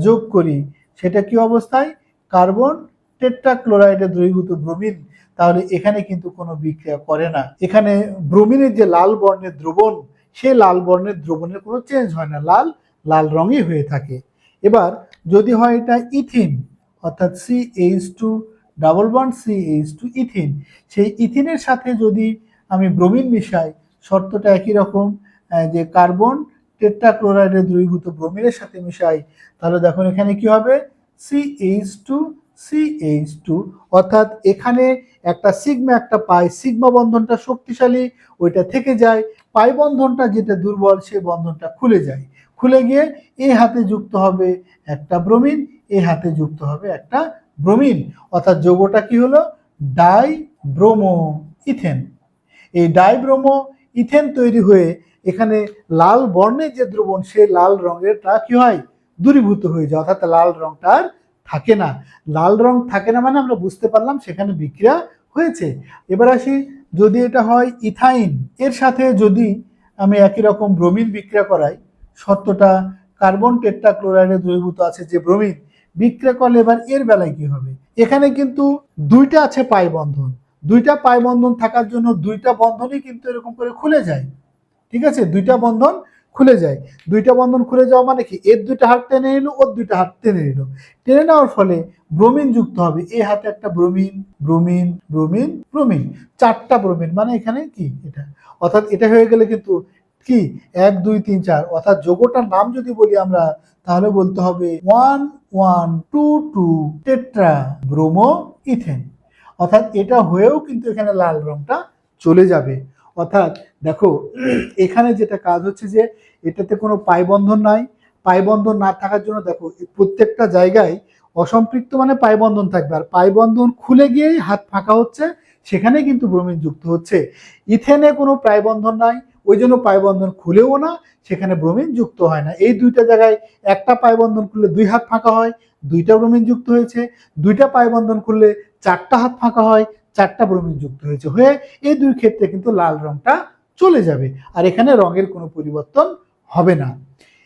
যোগ করি, সেটা কি অবস্থায় কার্বন টেট্রাক্লোরাইডে দ্রবীভূত ব্রোমিন, তাহলে এখানে কিন্তু কোনো বিক্রিয়া করে না। এখানে ব্রোমিনের যে লাল বর্ণের দ্রবণ, সেই লাল বর্ণের দ্রবণের কোনো চেঞ্জ হয় না, লাল লাল রঙই হয়ে থাকে। এবার যদি হয় এটা ইথিন, অর্থাৎ CH2 double bond CH2 ethene, সেই ইথিনের সাথে যদি আমি ব্রোমিন মিশাই, শর্তটা একই রকম, যে কার্বন টেট্রাক্লোরাইডের দ্রবীভূত ব্রোমিনের সাথে মিশাই, তাহলে দেখুন এখানে কি হবে CH2, অর্থাৎ এখানে একটা সিগমা একটা পাই, সিগমা বন্ধনটা শক্তিশালী ওইটা থেকে যায়, পাই বন্ধনটা যেটা দুর্বল সেই বন্ধনটা খুলে যায়, খুলে গিয়ে এই হাতে যুক্ত হবে একটা ব্রোমিন, এই হাতে যুক্ত হবে একটা ব্রোমিন, অর্থাৎ যৌগটা কি হলো ডাই ব্রোমো ইথেন। এই ডাইব্রোমো ইথেন তৈরি হয়ে এখানে লাল বর্ণের যে দ্রবণ সেই লাল রঙেরটা কি হয় দূরীভূত হয়ে যায়, অর্থাৎ লাল রংটা আর থাকে না। লাল রং থাকে না মানে আমরা বুঝতে পারলাম সেখানে বিক্রিয়া হয়েছে। এবার আসি, যদি এটা হয় ইথাইন, এর সাথে যদি আমি একই রকম ব্রোমিন বিক্রিয়া করাই, শর্তটা কার্বন টেট্রাক্লোরাইডে দ্রবীভূত আছে যে ব্রোমিন, বিক্রিয়া করলে এবার এর বেলায় কি হবে, এখানে কিন্তু 2টা আছে পাই বন্ধন, 2টা পাই বন্ধন থাকার জন্য 2টা বন্ধনই কিন্তু এরকম করে খুলে যায়, ঠিক আছে, 2টা বন্ধন খুলে যায়। 2টা বন্ধন খুলে যাওয়া মানে কি, এর 2টা হাত টেনে নিল, ওর 2টা হাত টেনে নিল, টেনে নেওয়ার ফলে ব্রোমিন যুক্ত হবে, এই হাতে একটা ব্রোমিন ব্রোমিন ব্রোমিন ব্রোমিন, 4টা ব্রোমিন, মানে এখানে কি এটা, অর্থাৎ এটা হয়ে গেলে কিন্তু কি 1 2 3 4, অর্থাৎ যৌগটার নাম যদি বলি আমরা তাহলে বলতে হবে 1122 টেট্রা ব্রোমো ইথেন, অর্থাৎ এটা হয়েও কিন্তু এখানে লাল রংটা চলে যাবে। অর্থাৎ দেখো এখানে যেটা কাজ হচ্ছে যে এটাতে কোনো পাই বন্ধন নাই, পাই বন্ধন না থাকার জন্য দেখো প্রত্যেকটা জায়গায় অসম্পৃক্ত মানে পাই বন্ধন থাকবে, আর পাই বন্ধন খুলে গিয়েই হাত ফাঁকা হচ্ছে, সেখানে কিন্তু ব্রোমিন যুক্ত হচ্ছে। ইথেনে কোনো পাই বন্ধন নাই, ওই জন্য পাই বন্ধন খুলেও না, সেখানে ব্রোমিন যুক্ত হয় না। এই 2টা জায়গায় একটা পাই বন্ধন খুললে 2 হাত ফাঁকা হয়, 2টা ব্রোমিন যুক্ত হয়েছে, 2টা পাই বন্ধন খুললে 4টা হাত ফাঁকা হয়, 4টা ব্রোমিন যুক্ত হয়েছে, হয়ে এই 2 ক্ষেত্রে কিন্তু লাল রংটা চলে যাবে, আর এখানে রঙের কোনো পরিবর্তন হবে না।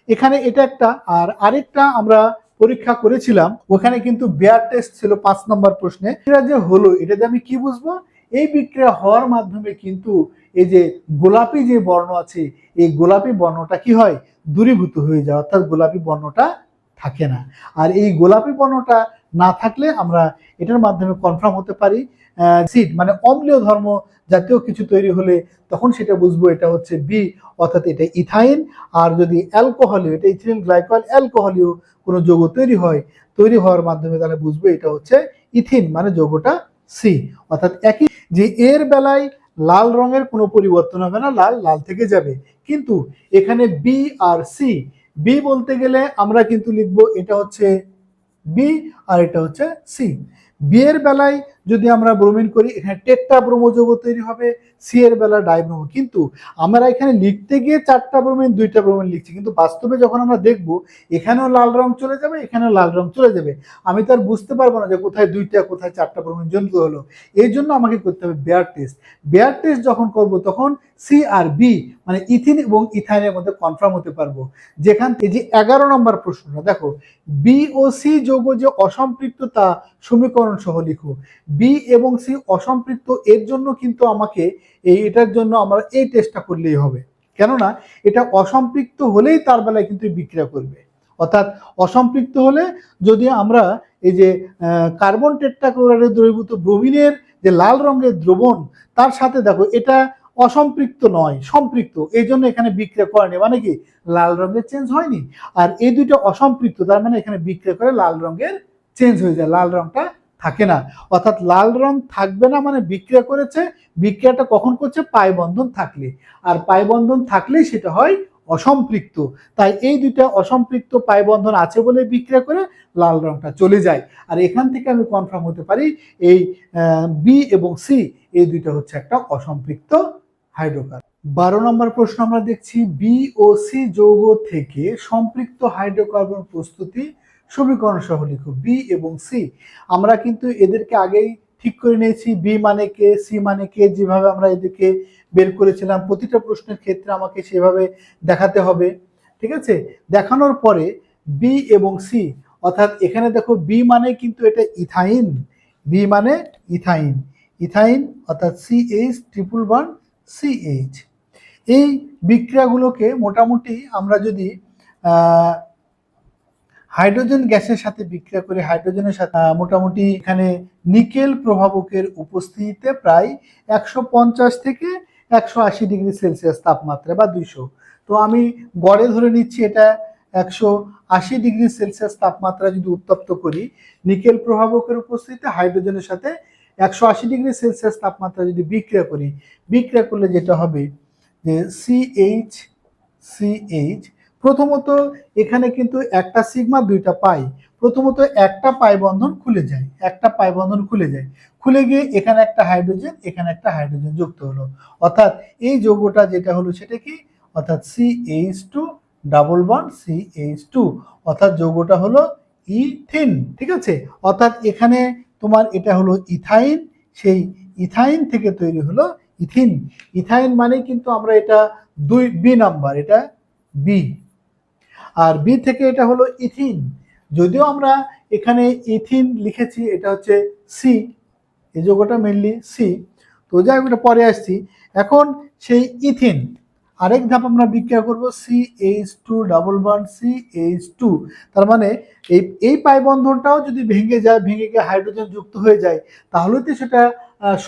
এখানে এটা একটা, আর আরেকটা আমরা পরীক্ষা করেছিলাম, ওখানে কিন্তু বেয়ার টেস্ট ছিল 5 নম্বর প্রশ্নে, এটা যে হলো এটাতে আমি কি বুঝবো, এই বিক্রিয়া হওয়ার মাধ্যমে কিন্তু এই যে গোলাপি যে বর্ণ আছে এই গোলাপি বর্ণটা কি হয় দূরীভূত হয়ে যায়, অর্থাৎ গোলাপি বর্ণটা থাকে না। আর এই গোলাপি বর্ণটা না থাকলে আমরা এটার মাধ্যমে কনফার্ম হতে পারি অ্যাসিড মানে অম্লীয় ধর্ম জাতীয় কিছু তৈরি হলে তখন সেটা বুঝবো এটা হচ্ছে বি, অর্থাৎ এটা ইথাইন। আর যদি অ্যালকোহলীয়, এটা ইথিলিন গ্লাইকল অ্যালকোহলীয় কোনো যৌগ তৈরি হয়, তৈরি হওয়ার মাধ্যমে তাহলে বুঝবো এটা হচ্ছে ইথিন মানে যৌগটা সি। অর্থাৎ একই যে এর বেলায় লাল রঙের কোনো পরিবর্তন হবে না, লাল লাল থেকে যাবে, কিন্তু এখানে বি আর সি, বি বলতে গেলে আমরা কিন্তু লিখবো এটা হচ্ছে বি আর এটা হচ্ছে সি। বি এর বেলায় যদি আমরা ব্রোমিন করি এখানে টেট্রা ব্রোমো যৌগ তৈরি হবে, সি এর বেলা ডাইব্রোমো। কিন্তু আমরা এখানে লিখতে গিয়ে 4টা ব্রোমিন 2টা ব্রোমিন লিখছি, কিন্তু বাস্তবে যখন আমরা দেখব এখানেও লাল রং চলে যাবে, এখানেও লাল রং চলে যাবে, আমি তো আর বুঝতে পারবো না যে কোথায় 2টা কোথায় 4টা ব্রোমিন যুক্ত হলো। এই জন্য আমাকে করতে হবে বেয়ার টেস্ট। বেয়ার টেস্ট যখন করব তখন সি আর বি মানে ইথিন এবং ইথাইনের মধ্যে কনফার্ম হতে পারবো। যেখান থেকে যে 11 নম্বর প্রশ্নটা দেখো, বি ও সি যৌগ যে অসম্পৃক্ত তা সমীকরণ সহ লিখো। বি এবং সি অসম্পৃক্ত, এর জন্য কিন্তু আমাকে এটার জন্য আমরা এই টেস্টটা করলেই হবে, কেননা এটা অসম্পৃক্ত হলেই তার বেলায় কিন্তু বিক্রিয়া করবে। অর্থাৎ অসম্পৃক্ত হলে যদি আমরা এই যে কার্বন টেট্রাক্লোরাইডে দ্রবীভূত ব্রোমিনের যে লাল রঙের দ্রবণ তার সাথে দেখো এটা অসম্পৃক্ত নয়, সম্পৃক্ত, এই জন্য এখানে বিক্রিয়া করেনি, মানে কি লাল রঙের চেঞ্জ হয়নি। আর এই দুইটা অসম্পৃক্ত, তার মানে এখানে বিক্রিয়া করে লাল রঙের চেঞ্জ হয়ে যায়, লাল রংটা থাকে না। অর্থাৎ লাল রং থাকবে না মানে বিক্রিয়া করেছে। বিক্রিয়াটা কখন করছে? পাই বন্ধন থাকলে, আর পাই বন্ধন থাকলেই সেটা হয় অসম্পৃক্ত। তাই এই দুইটা অসম্পৃক্ত পাই বন্ধন আছে বলে বিক্রিয়া করে লাল রংটা চলে যায়। আর এখান থেকে আমি কনফার্ম হতে পারি এই বি এবং সি এই দুইটা হচ্ছে একটা অসম্পৃক্ত হাইড্রোকার্বন। 12 নম্বর প্রশ্ন আমরা দেখছি, বি ও সি যৌগ থেকে সম্পৃক্ত হাইড্রোকার্বন প্রস্তুতি সমীকরণ সহ লিখো। বি এবং সি আমরা কিন্তু এদেরকে আগেই ঠিক করে নিয়েছি, বি মানে কে, সি মানে কে, যেভাবে আমরা এদেরকে বের করেছিলাম প্রতিটা প্রশ্নের ক্ষেত্রে আমাকে সেভাবে দেখাতে হবে। ঠিক আছে, দেখানোর পরে বি এবং সি, অর্থাৎ এখানে দেখো বি মানে কিন্তু এটা ইথাইন, বি মানে ইথাইন, ইথাইন অর্থাৎ CH ট্রিপল বন্ড CH। এই বিক্রিয়াগুলোকে মোটামুটি আমরা যদি হাইড্রোজেন গ্যাসের সাথে বিক্রিয়া করে হাইড্রোজেনের সাথে মোটামুটি এখানে নিকেল প্রভাবকের উপস্থিতিতে প্রায় 150 থেকে 180 ডিগ্রি সেলসিয়াস তাপমাত্রা বা 200, তো আমি গড়ে ধরে নিচ্ছি এটা 180 ডিগ্রি সেলসিয়াস তাপমাত্রা যদি উত্তপ্ত করি নিকেল প্রভাবকের উপস্থিতিতে হাইড্রোজেনের সাথে 180 ডিগ্রি সেলসিয়াস তাপমাত্রা যদি বিক্রিয়া করি, বিক্রিয়া করলে যেটা হবে যে CH প্রথমত এখানে কিন্তু একটা সিগমা দুইটা পাই, প্রথমত একটা পাই বন্ধন খুলে যায়, একটা পাই বন্ধন খুলে যায়, খুলে গিয়ে এখানে একটা হাইড্রোজেন এখানে একটা হাইড্রোজেন যুক্ত হলো। অর্থাৎ এই যৌগটা যেটা হলো সেটা কি, অর্থাৎ CH2 ডাবল বন্ড CH2, অর্থাৎ যৌগটা হলো ইথিন। ঠিক আছে, অর্থাৎ এখানে তোমার এটা হলো ইথাইন, সেই ইথাইন থেকে তৈরি হলো ইথিন। ইথাইন মানে কিন্তু আমরা এটা বি নাম্বার, এটা বি, আর বি থেকে এটা হলো ইথিন। যদিও আমরা এখানে ইথিন লিখেছি, এটা হচ্ছে সি, এই যৌগটা মেনলি সি, তো যাই হোক এটা পরে আসছি। এখন সেই ইথিন আরেক ধাপ আমরা বিক্রিয়া করব CH2 ডাবল বন্ড CH2, তার মানে এই পাই বন্ধনটাও যদি ভেঙে যায়, ভেঙে গিয়ে হাইড্রোজেন যুক্ত হয়ে যায় তাহলে তো সেটা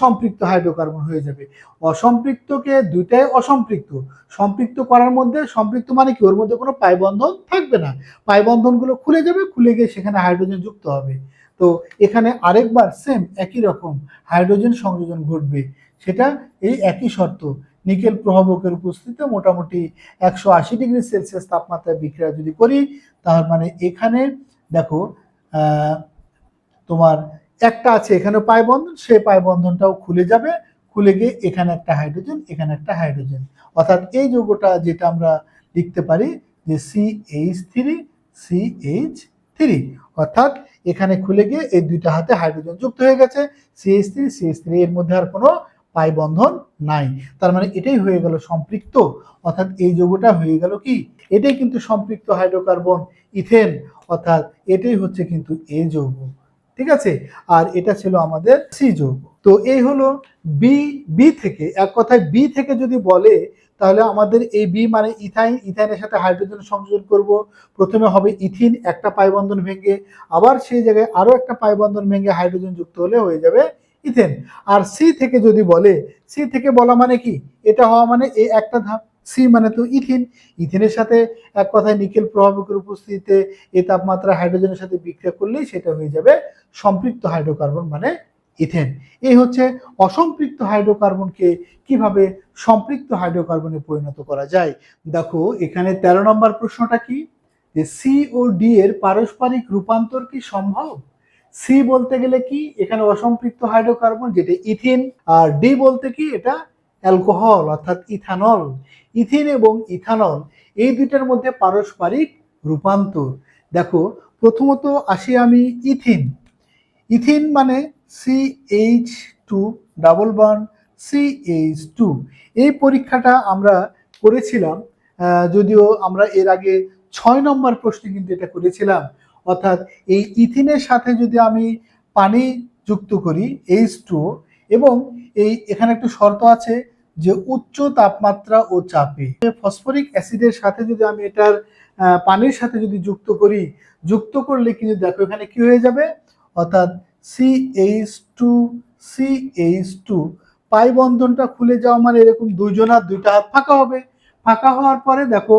সম্পৃক্ত হাইড্রোকার্বন হয়ে যাবে। অসম্পৃক্তকে দুইটাই অসম্পৃক্ত, সম্পৃক্ত করার মধ্যে সম্পৃক্ত মানে কি ওর মধ্যে কোনো পাই বন্ধন থাকবে না, পাই বন্ধনগুলো খুলে যাবে, খুলে গিয়ে সেখানে হাইড্রোজেন যুক্ত হবে। তো এখানে আরেকবার সেম একই রকম হাইড্রোজেন সংযোজন ঘটবে, সেটা এই একই শর্ত, নিকেল প্রভাবকের উপস্থিতিতে মোটামুটি 180 ডিগ্রি সেলসিয়াস তাপমাত্রায় বিক্রিয়া যদি করি, তার মানে এখানে দেখো তোমার একটা আছে এখানে পাই বন্ধন, সেই পাই বন্ধনটাও খুলে যাবে, খুলে গিয়ে এখানে একটা হাইড্রোজেন এখানে একটা হাইড্রোজেন, অর্থাৎ এই যৌগটা যেটা আমরা লিখতে পারি যে CH3, অর্থাৎ এখানে খুলে গিয়ে এই দুইটা হাতে হাইড্রোজেন যুক্ত হয়ে গেছে, CH3 এর মধ্যে আর কোনো পাই বন্ধন নাই, তার মানে এটাই হয়ে গেল সম্পৃক্ত। অর্থাৎ এই যৌগটা হয়ে গেল কি, এটাই কিন্তু সম্পৃক্ত হাইড্রোকার্বন ইথেন, অর্থাৎ এটাই হচ্ছে কিন্তু এই যৌগ। ঠিক আছে, আর এটা ছিল আমাদের সি যৌগ। তো এই হলো বি থেকে, এক কথায় বি থেকে যদি বলে তাহলে আমাদের এই বি মানে ইথাইন, ইথাইনের সাথে হাইড্রোজেন সংযোজন করব, প্রথমে হবে ইথিন একটা পাই বন্ধন ভেঙে, আবার সেই জায়গায় আরো একটা পাই বন্ধন ভেঙে হাইড্রোজেন যুক্ত হলে হয়ে যাবে ইথেন। আর সি থেকে যদি বলে, সি থেকে বলা মানে কি, এটা হওয়া মানে এই একটা ধাপ, সি মানে তো ইথিন, ইথিনের সাথে এক কথায় নিকেল প্রভাবকের উপস্থিতিতে এই তাপমাত্রা হাইড্রোজেনের সাথে বিক্রিয়া করলেই সেটা হয়ে যাবে সম্পৃক্ত হাইড্রোকার্বন মানে ইথেন। এই হচ্ছে অসম্পৃক্ত হাইড্রোকার্বনকে কিভাবে সম্পৃক্ত হাইড্রোকার্বনে পরিণত করা যায়। দেখো এখানে 13 নম্বর প্রশ্নটা কি, যে সি ও ডি এর পারস্পরিক রূপান্তর কি সম্ভব? সি বলতে গেলে কি, এখানে অসম্পৃক্ত হাইড্রোকার্বন যেটা ইথিন, আর ডি বলতে কি, এটা অ্যালকোহল অর্থাৎ ইথানল। ইথিন এবং ইথানল এই দুইটার মধ্যে পারস্পরিক রূপান্তর। দেখো প্রথমত আসি আমি ইথিন। ইথিন মানে CH2 ডাবল বন্ড CH2। এই পরীক্ষাটা আমরা করেছিলাম, যদিও আমরা এর আগে 6 নম্বর প্রশ্নে কিন্তু এটা করেছিলাম। অর্থাৎ এই ইথিনের সাথে যদি আমি পানি যুক্ত করি H2, এবং এখানে একটু শর্ত আছে যে উচ্চ তাপমাত্রা ও চাপে ফসফরিক অ্যাসিডের সাথে যদি আমি এটার পানির সাথে যদি যুক্ত করলে কিন্তু দেখো এখানে কি হয়ে যাবে, অর্থাৎ CH2 পাই বন্ধনটা খুলে যাওয়া মানে এরকম দুইজনার দুইটা হাত ফাঁকা হবে। ফাঁকা হওয়ার পরে দেখো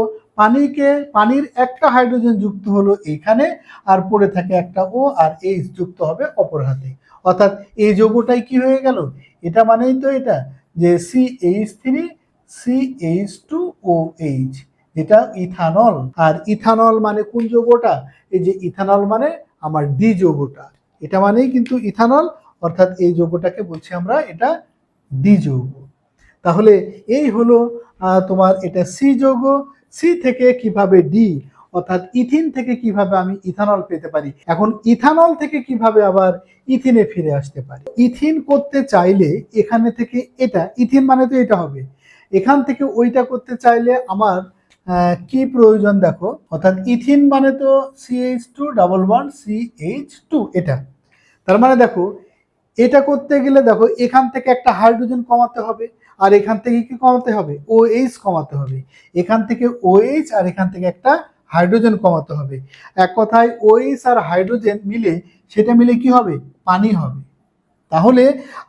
পানির একটা হাইড্রোজেন যুক্ত হলো এইখানে, আর পড়ে থাকে একটা ও আর এইচ যুক্ত হবে অপর হাতে। অর্থাৎ এই যৌগটাই কি হয়ে গেল, এটা মানেই তো এটা যে CH3CH2OH, যেটা ইথানল। আর ইথানল মানে কোন যৌগটা, এই যে ইথানল মানে আমার ডি যৌগটা, এটা মানেই কিন্তু ইথানল। অর্থাৎ এই যৌগটাকে বলছি আমরা এটা ডি যৌগ। তাহলে এই হলো তোমার এটা সি যৌগ। সি থেকে কিভাবে ডি অর্থাৎ ইথিন থেকে কিভাবে আমি ইথানল পেতে পারি। এখন ইথানল থেকে কিভাবে আবার ইথিনে ফিরে আসতে পারি। ইথিন করতে চাইলে এখানে থেকে এটা, ইথিন মানে তো এটা হবে, এখান থেকে ওইটা করতে চাইলে আমার কি প্রয়োজন দেখো, অর্থাৎ ইথিন মানে তো CH2 ডাবল বন্ড CH2, এটা তার মানে দেখো এটা করতে গেলে দেখো এখান থেকে একটা হাইড্রোজেন কমাতে হবে, আর এখান থেকে কি কমাতে হবে, OH কমাতে হবে। এখান থেকে OH আর এখান থেকে একটা হাইড্রোজেন কমাতে হবে। এক কথায় OH আর হাইড্রোজেন মিলে, সেটা মিলে কি হবে, পানি হবে। তাহলে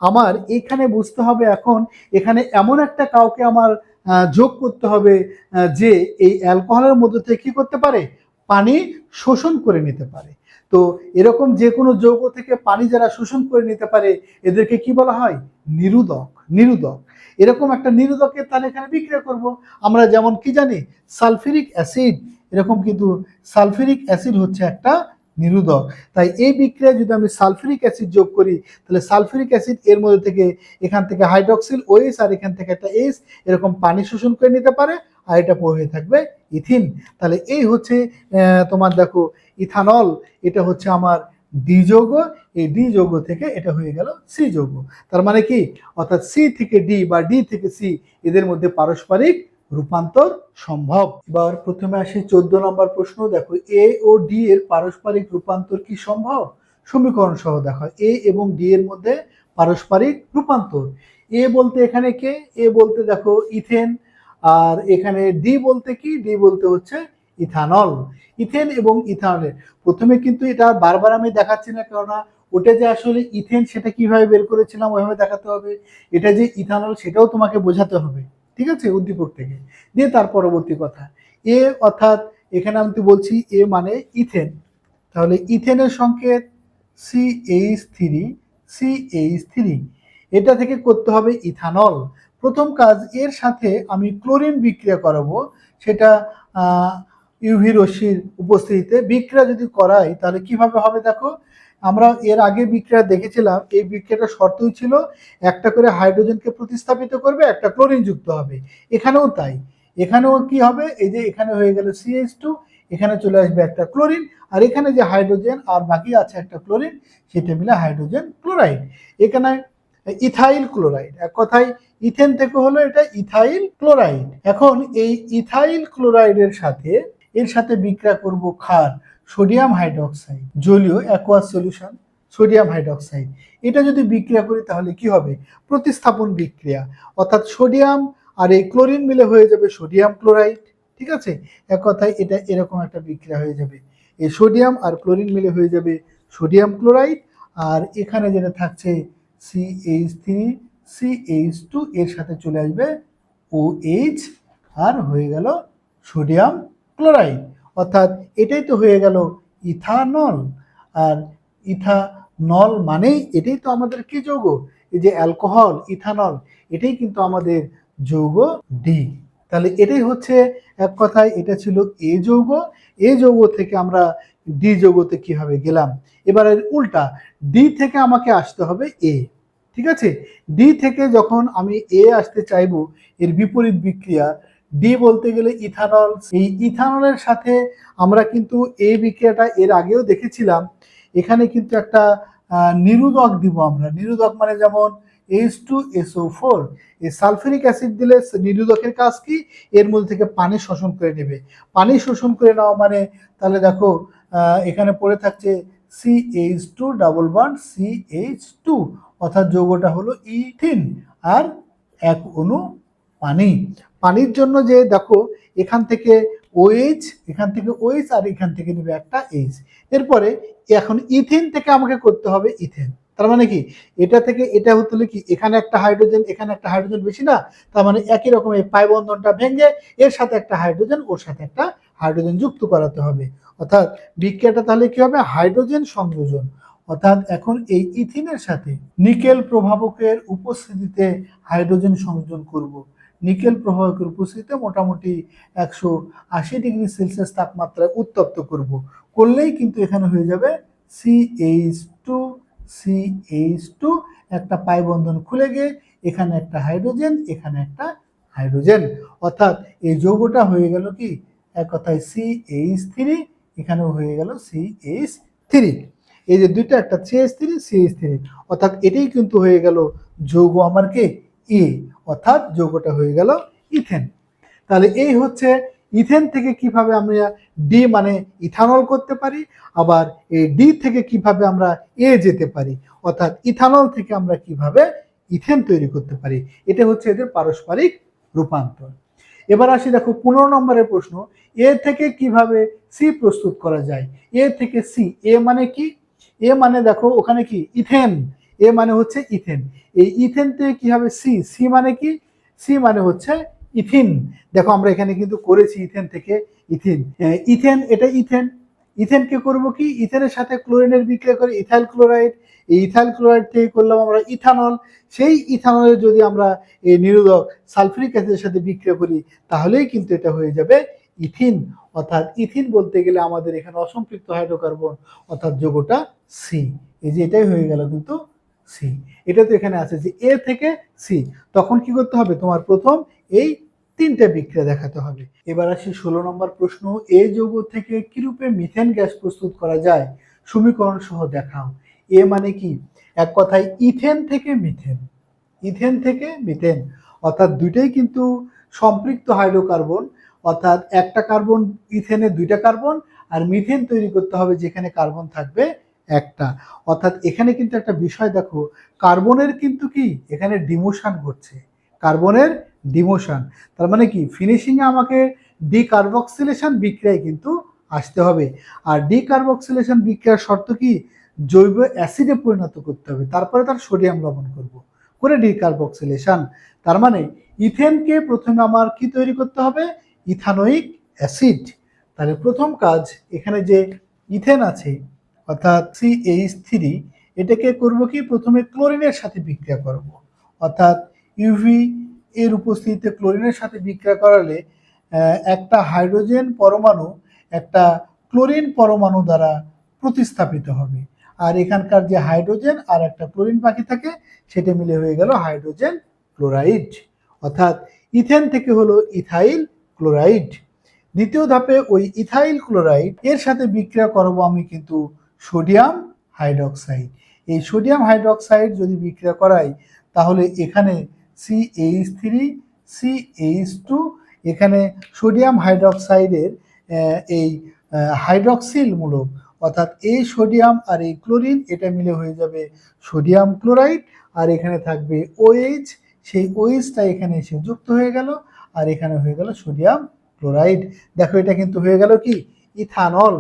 আমার এখানে বুঝতে হবে এখন এখানে এমন একটা কাউকে আমার যোগ করতে হবে যে এই অ্যালকোহলের মধ্যে থেকে কি করতে পারে, পানি শোষণ করে নিতে পারে। তো এরকম যে কোনো যৌগ থেকে পানি যারা শোষণ করে নিতে পারে এদেরকে কি বলা হয়, নিরোধক। এরকম একটা নিরোধকের তাহলে এখানে বিক্রিয়া করব আমরা, যেমন কি জানি সালফিউরিক অ্যাসিড, এরকম কিন্তু সালফিউরিক অ্যাসিড হচ্ছে একটা নিরোধক। তাই এই বিক্রিয়ায় যদি আমি সালফিউরিক অ্যাসিড যোগ করি তাহলে সালফিউরিক অ্যাসিড এর মধ্যে থেকে এখান থেকে হাইড্রক্সিল OH আর এখান থেকে একটা H এরকম পানি শোষণ করে নিতে পারে, আর এটা হয়ে থাকবে ইথিন। তাহলে এই হচ্ছে তোমার দেখো ইথানল, এটা হচ্ছে আমার ডি যৌগ। এই ডি যৌগ থেকে এটা হয়ে গেল সি যৌগ। তার মানে কি, অর্থাৎ সি থেকে ডি বা ডি থেকে সি এদের মধ্যে পারস্পরিক রূপান্তর সম্ভব। এবার প্রথমে আসি 14 নম্বর প্রশ্ন। দেখো এ ও ডি এর পারস্পরিক রূপান্তর কি সম্ভব, সমীকরণ সহ দেখো এ এবং ডি এর মধ্যে পারস্পরিক রূপান্তর। এ বলতে এখানে কে, এ বলতে দেখো ইথেন, আর এখানে ডি বলতে কি, ডি বলতে হচ্ছে ইথানল। ইথেন এবং ইথানলের প্রথমে কিন্তু এটা বারবার আমি দেখাচ্ছি না, কেননা ওটা যে আসলে ইথেন সেটা কিভাবে বের করেছিলাম ওইভাবে দেখাতে হবে, এটা যে ইথানল সেটাও তোমাকে বোঝাতে হবে, ঠিক আছে, উদ্দীপক থেকে। দিয়ে তার পরবর্তী কথা এ, অর্থাৎ এখানে আমি তো বলছি এ মানে ইথেন, তাহলে ইথেনের সংকেত CH3, এটা থেকে করতে হবে ইথানল। প্রথম কাজ, এর সাথে আমি ক্লোরিন বিক্রিয়া করাবো, সেটা ইউভি রশ্মির উপস্থিতিতে বিক্রিয়া যদি করাই তাহলে কিভাবে হবে দেখো, আমরা এর আগে বিক্রিয়া দেখেছিলাম, এই বিক্রিয়াটার শর্তই ছিল একটা করে হাইড্রোজেনকে প্রতিস্থাপিত করবে, একটা ক্লোরিন যুক্ত হবে। এখানেও তাই, এখানেও কি হবে, এই যে এখানে হয়ে গেল CH2, এখানে চলে আসবে একটা ক্লোরিন, আর এখানে যে হাইড্রোজেন আর বাকি আছে একটা ক্লোরিন, সেটা মিলে হাইড্রোজেন ক্লোরাইড। এখানে ইথাইল ক্লোরাইড, এক কথায় ইথেন থেকে হলো এটা ইথাইল ক্লোরাইড। এখন এই ইথাইল ক্লোরাইডের সাথে এর সাথে বিক্রিয়া করব ক্ষার সোডিয়াম হাইড্রোক্সাইড, জলীয় অ্যাকোয়াস সলিউশন সোডিয়াম হাইড্রোক্সাইড। এটা যদি বিক্রিয়া করি তাহলে কি হবে, প্রতিস্থাপন বিক্রিয়া, অর্থাৎ সোডিয়াম আর এই ক্লোরিন মিলে হয়ে যাবে সোডিয়াম ক্লোরাইড, ঠিক আছে। এক কথায় এটা এরকম একটা বিক্রিয়া হয়ে যাবে, এই সোডিয়াম আর ক্লোরিন মিলে হয়ে যাবে সোডিয়াম ক্লোরাইড, আর এখানে যেটা থাকছে CH3CH2 এর সাথে চলে আসবে OH, আর হয়ে গেল সোডিয়াম ক্লোরাইড। অর্থাৎ এটাই তো হয়ে গেল ইথানল। আর ইথানল মানেই এটাই তো আমাদের কি যৌগ, এই যে অ্যালকোহল ইথানল, এটাই কিন্তু আমাদের যৌগ ডি। তাহলে এটাই হচ্ছে এক কথায় এটা ছিল এ যৌগ। এ যৌগ থেকে আমরা ডি যৌগতে কিভাবে গেলাম। এবার এর উল্টা, ডি থেকে আমাকে আসতে হবে এ। ঠিক আছে, ডি থেকে যখন আমি এ আসতে চাইবো, এর বিপরীত বিক্রিয়া ডি বলতে গেলে ইথানল। এই ইথানলের সাথে আমরা কিন্তু এই বিক্রিয়াটা এর আগেও দেখেছিলাম। এখানে কিন্তু একটা নিরোধক দিব আমরা। নিরোধক মানে যেমন H2SO4, এই সালফিউরিক অ্যাসিড দিলে নিরোধকের কাজ কি, এর মধ্যে থেকে পানি শোষণ করে নেবে। পানি শোষণ করে নেওয়া মানে তাহলে দেখো এখানে পড়ে থাকছে CH2 ডাবল বন্ড CH2, অর্থাৎ যৌগটা হলো ইথিন আর এক অণু পানি। পানির জন্য যে দেখো এখান থেকে OH, এখান থেকে OH আর এখান থেকে নেবে একটা H। এরপরে এখন ইথিন থেকে আমাকে করতে হবে ইথেন। তার মানে কি, এটা থেকে এটা হতে হলে কি, এখানে একটা হাইড্রোজেন এখানে একটা হাইড্রোজেন বেশি না, তার মানে একই রকম এই পাই বন্ধনটা ভেঙে এর সাথে একটা হাইড্রোজেন ওর সাথে একটা হাইড্রোজেন যুক্ত করাতে হবে। অর্থাৎ বিক্রিয়াটা তাহলে কি হবে, হাইড্রোজেন সংযোজন। অর্থাৎ এখন এই ইথিনের সাথে নিকেল প্রভাবকের উপস্থিতিতে হাইড্রোজেন সংযোজন করব। নিকেল প্রভাবকের উপস্থিতিতে মোটামুটি 180 ডিগ্রি সেলসিয়াস তাপমাত্রায় উত্তপ্ত করব। করলেই কিন্তু এখানে হয়ে যাবে CH2 একটা পাই বন্ধন খুলে গিয়ে এখানে একটা হাইড্রোজেন এখানে একটা হাইড্রোজেন, অর্থাৎ এই যৌগটা হয়ে গেল কি, এক কথায় CH3, এখানেও হয়ে গেল CH3। এই যে দুইটা, একটা CH3, অর্থাৎ এটাই কিন্তু হয়ে গেল যৌগ আমার কে, এ, অর্থাৎ যৌগটা হয়ে গেল ইথেন। তাহলে এই হচ্ছে ইথেন থেকে কিভাবে আমরা ডি মানে ইথানল করতে পারি, আবার এই ডি থেকে কিভাবে আমরা এ যেতে পারি, অর্থাৎ ইথানল থেকে আমরা কিভাবে ইথেন তৈরি করতে পারি। এটা হচ্ছে এদের পারস্পরিক রূপান্তর। এবার আসি দেখো 15 নম্বরের প্রশ্ন, এ থেকে কিভাবে সি প্রস্তুত করা যায়। এ থেকে সি, এ মানে কি, এ মানে দেখো ওখানে কি ইথেন, এ মানে হচ্ছে ইথেন। এই ইথেন থেকে কি হবে সি, সি মানে কি, সি মানে হচ্ছে ইথিন। দেখো আমরা এখানে কিন্তু করেছি ইথেন থেকে ইথিন। ইথেন, এটা ইথেন, ইথেনকে করব কি, ইথেনের সাথে ক্লোরিনের বিক্রিয়া করে ইথাইল ক্লোরাইড, এই ইথাইল ক্লোরাইড থেকে করলাম আমরা ইথানল। সেই ইথানলের যদি আমরা এই নিরোধক সালফিউরিক অ্যাসিডের সাথে বিক্রিয়া করি তাহলেই কিন্তু এটা হয়ে যাবে ইথিন। অর্থাৎ ইথিন বলতে গেলে আমাদের এখানে অসম্পৃক্ত হাইড্রোকার্বন অর্থাৎ যৌগটা সি। এই যে এটাই হয়ে গেল কিন্তু সি। এটা তো এখানে আছে যে এ থেকে সি, তখন কি করতে হবে, তোমার প্রথম এই তিনটে বিক্রিয়া দেখাতে হবে। এবার আসি 16 নম্বর প্রশ্ন, এই যৌগ থেকে কিরূপে মিথেন গ্যাস প্রস্তুত করা যায় সমীকরণ সহ দেখাও। এ মানে কি, এক কথায় ইথেন থেকে মিথেন, ইথেন থেকে মিথেন, অর্থাৎ দুইটাই কিন্তু সম্পৃক্ত হাইড্রোকার্বন, অর্থাৎ একটা কার্বন, ইথেনে দুইটা কার্বন, আর মিথেন তৈরি করতে হবে যেখানে কার্বন থাকবে একটা। অর্থাৎ এখানে কিন্তু একটা বিষয় দেখো, কার্বনের কিন্তু কি এখানে ডিমোশন ঘটছে, কার্বনের ডিমোশন। তার মানে কি, ফিনিশিংয়ে আমাকে ডিকার্বক্সিলেশন বিক্রিয়ায় কিন্তু আসতে হবে। আর ডিকার্বক্সিলেশন বিক্রিয়ার শর্ত কি, জৈব অ্যাসিডে পরিণত করতে হবে, তারপরে তার সোডিয়াম লবণ করব করে ডিকার্বক্সিলেশন। তার মানে ইথেনকে প্রথমে আমার কি তৈরি করতে হবে, ইথানোয়িক অ্যাসিড। তাহলে প্রথম কাজ, এখানে যে ইথেন আছে অর্থাৎ CH3, এটাকে করব কি, প্রথমে ক্লোরিনের সাথে বিক্রিয়া করব। অর্থাৎ ইউভি এর উপস্থিতিতে ক্লোরিনের সাথে বিক্রিয়া করালে একটা হাইড্রোজেন পরমাণু একটা ক্লোরিন পরমাণু দ্বারা প্রতিস্থাপিত হবে, আর এখানকার যে হাইড্রোজেন আর একটা ক্লোরিন বাকি থাকে সেটা মিলে হয়ে গেল হাইড্রোজেন ক্লোরাইড। অর্থাৎ ইথেন থেকে হলো ইথাইল ক্লোরাইড। দ্বিতীয় ধাপে ওই ইথাইল ক্লোরাইড এর সাথে বিক্রিয়া করব আমি কিন্তু সোডিয়াম হাইড্রক্সাইড। এই সোডিয়াম হাইড্রক্সাইড যদি বিক্রিয়া করাই তাহলে এখানে CH3CH2, এখানে সোডিয়াম হাইড্রক্সাইডের এই হাইড্রক্সিল মূলক, অর্থাৎ এই সোডিয়াম আর এই ক্লোরিন এটা মিলে হয়ে যাবে সোডিয়াম ক্লোরাইড, আর এখানে থাকবে OH, সেই OHটা এখানে এসে যুক্ত হয়ে গেল, আর এখানে হয়ে গেল সোডিয়াম ক্লোরাইড। দেখো এটা কিন্তু হয়ে গেল কি ইথানল।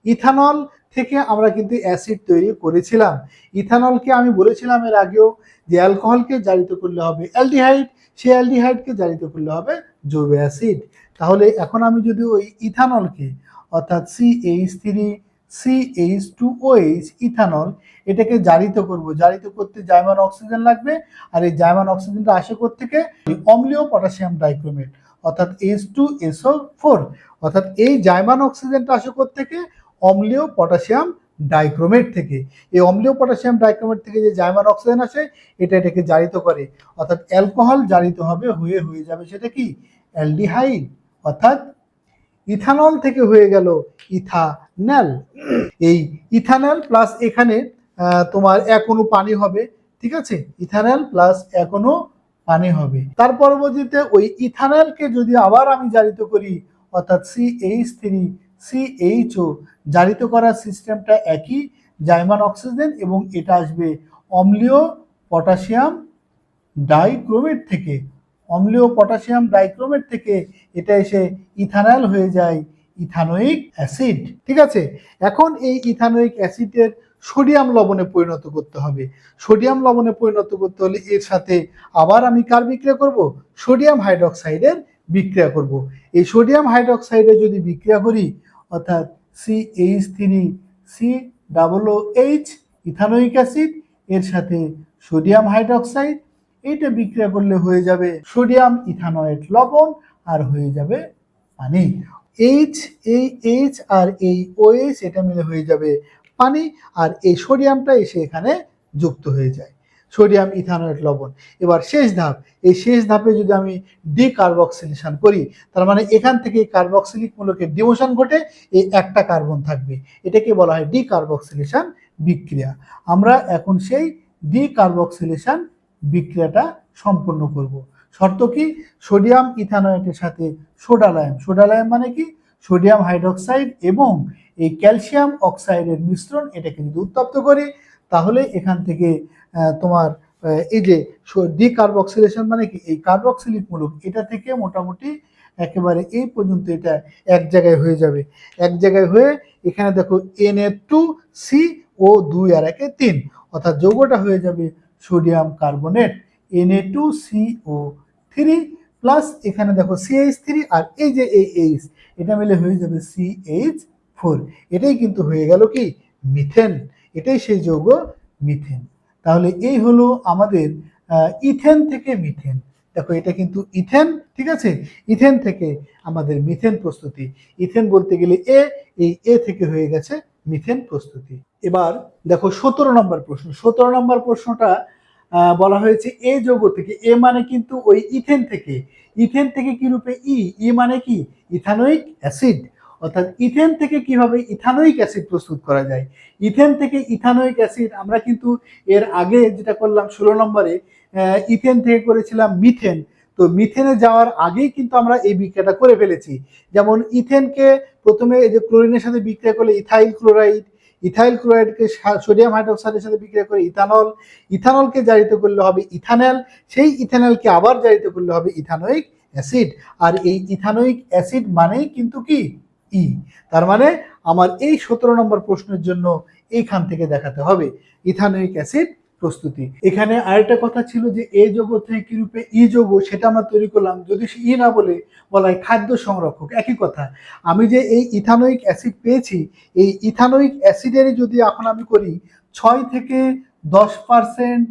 ইথানল থেকে আমরা কিন্তু অ্যাসিড তৈরি করেছিলাম। ইথানলকে আমি বলেছিলাম এর আগেও যে অ্যালকোহলকে জারিত করলে হবে অ্যালডিহাইড, সেই অ্যালডিহাইডকে জারিত করলে হবে জৈব অ্যাসিড। তাহলে এখন আমি যদি ওই ইথানলকে অর্থাৎ CH3CH2OH ইথানল, এটাকে জারিত করব, জারিত করতে জাইমান অক্সিজেন লাগবে, আর এই জাইমান অক্সিজেনটা আসে থেকে অম্লীয় পটাশিয়াম ডাইক্রোমেট অর্থাৎ H2SO4, অর্থাৎ এই জাইমান অক্সিজেনটা আসে থেকে অম্লীয় পটাশিয়াম ডাইক্রোমেট থেকে। এই অম্লীয় পটাশিয়াম ডাইক্রোমেট থেকে যে জাইমান অক্সিজেন আসে এটাকে জারিত করে, অর্থাৎ অ্যালকোহল জারিত হবে, হয়ে যাবে সেটা কি অ্যালডিহাইড, অর্থাৎ ইথানল থেকে হয়ে গেল ইথানল। এই ইথানল প্লাস এখানে তোমার এক অণু পানি হবে, ঠিক আছে, ইথানল প্লাস এক অণু পানি হবে। তার পরবর্তীতে ওই ইথানলকে যদি আবার আমি জারিত করি, অর্থাৎ CH3CHO, জারিত করার সিস্টেমটা একই, জাইমান অক্সিজেন, এবং এটা আসবে অম্লীয় পটাশিয়াম ডাইক্রোমেট থেকে। অম্লীয় পটাশিয়াম ডাইক্রোমেট থেকে এটা এসে ইথানল হয়ে যায় ইথানোয়িক অ্যাসিড, ঠিক আছে। এখন এই ইথানোয়িক অ্যাসিডের সোডিয়াম লবণে পরিণত করতে হবে। সোডিয়াম লবণে পরিণত করতে হলে এর সাথে আবার আমি কার বিক্রিয়া করব, সোডিয়াম হাইড্রোক্সাইডের বিক্রিয়া করব। এই সোডিয়াম হাইড্রোক্সাইডে যদি বিক্রিয়া করি, অর্থাৎ CH3COOH ইথানোয়িক অ্যাসিড, এর সাথে সোডিয়াম হাইড্রোক্সাইড, এইটা বিক্রিয়া করলে হয়ে যাবে সোডিয়াম ইথানয়েট লবণ, আর হয়ে যাবে পানি। এই আর এই OH এটা মিলে হয়ে যাবে পানি, আর এই সোডিয়ামটা এসে এখানে যুক্ত হয়ে যায়, সোডিয়াম ইথানয়েট লবণ। এবার শেষ ধাপ, এই শেষ ধাপে যদি আমি ডিকার্বক্সিলেশন করি, তার মানে এখান থেকে কার্বক্সিলিক মূলকের ডিমোশন ঘটে, এই একটা কার্বন থাকবে, এটাকে বলা হয় ডিকার্বক্সিলেশন বিক্রিয়া। আমরা এখন সেই ডিকার্বক্সিলেশন বিক্রিয়াটা সম্পন্ন করব। শর্ত কি, সোডিয়াম ইথানয়েটের সাথে সোডালাইম, সোডালাইম মানে কি সোডিয়াম হাইড্রোক্সাইড এবং এই ক্যালসিয়াম অক্সাইডের মিশ্রণ, এটাকে যদি উত্তপ্ত করি, তাহলে এখান থেকে তোমার এই যে ডিকার্বক্সিলেশন মানে কি, এই কার্বক্সিলিক মূলক এটা থেকে মোটামুটি একেবারে এই পর্যন্ত এটা এক জায়গায় হয়ে যাবে। এক জায়গায় হয়ে এখানে দেখো Na2CO2 আর 3, অর্থাৎ যৌগটা হয়ে যাবে সোডিয়াম কার্বনেট Na2CO3 প্লাস এখানে দেখো CH3, আর এই যে এই H, এটা মিলে হয়ে যাবে CH4। এটাই কিন্তু হয়ে গেল কি মিথেন, এটাই সেই যৌগ মিথেন। তাহলে এই হলো আমাদের ইথেন থেকে মিথেন। দেখো এটা কিন্তু ইথেন, ঠিক আছে, ইথেন থেকে আমাদের মিথেন প্রস্তুতি। ইথেন বলতে গেলে এই এ থেকে হয়ে গেছে মিথেন প্রস্তুতি। এবার দেখো 17 নম্বর প্রশ্ন। 17 নম্বর প্রশ্নটা বলা হয়েছে এ যৌগ থেকে, এ মানে কিন্তু ওই ইথেন থেকে, ইথেন থেকে কি রূপে ই মানে কি ইথানোয়িক অ্যাসিড, অর্থাৎ ইথেন থেকে কিভাবে ইথানোয়িক অ্যাসিড প্রস্তুত করা যায়। ইথেন থেকে ইথানোয়িক অ্যাসিড আমরা কিন্তু এর আগে যেটা করলাম 16 নম্বরে, ইথেন থেকে করেছিলাম মিথেন। তো মিথেনে যাওয়ার আগেই কিন্তু আমরা এই বিক্রিয়াটা করে ফেলেছি। যেমন ইথেনকে প্রথমে এই যে ক্লোরিনের সাথে বিক্রিয়া করলে ইথাইল ক্লোরাইড, ইথাইল ক্লোরাইডকে সোডিয়াম হাইড্রোক্সাইডের সাথে বিক্রিয়া করে ইথানল, ইথানলকে জারিত করলে হবে ইথানল, সেই ইথানলকে আবার জারিত করলে হবে ইথানোয়িক অ্যাসিড। আর এই ইথানোয়িক অ্যাসিড মানেই কিন্তু কি ই। তার মানে আমার এই 17 নম্বর প্রশ্নের জন্য এইখান থেকে দেখাতে হবে ইথানোয়িক অ্যাসিড প্রস্তুতি। এখানে আরেকটা কথা ছিল যে এ যৌগ থেকে কি রূপে ই যৌগ, সেটা আমরা তৈরি করলাম। যদি ই না বলে বলা হয় খাদ্য সংরক্ষক, একই কথা। আমি যে এই ইথানোয়িক অ্যাসিড পেয়েছি, এই ইথানোয়িক অ্যাসিডের যদি এখন আমি করি 6 থেকে 10%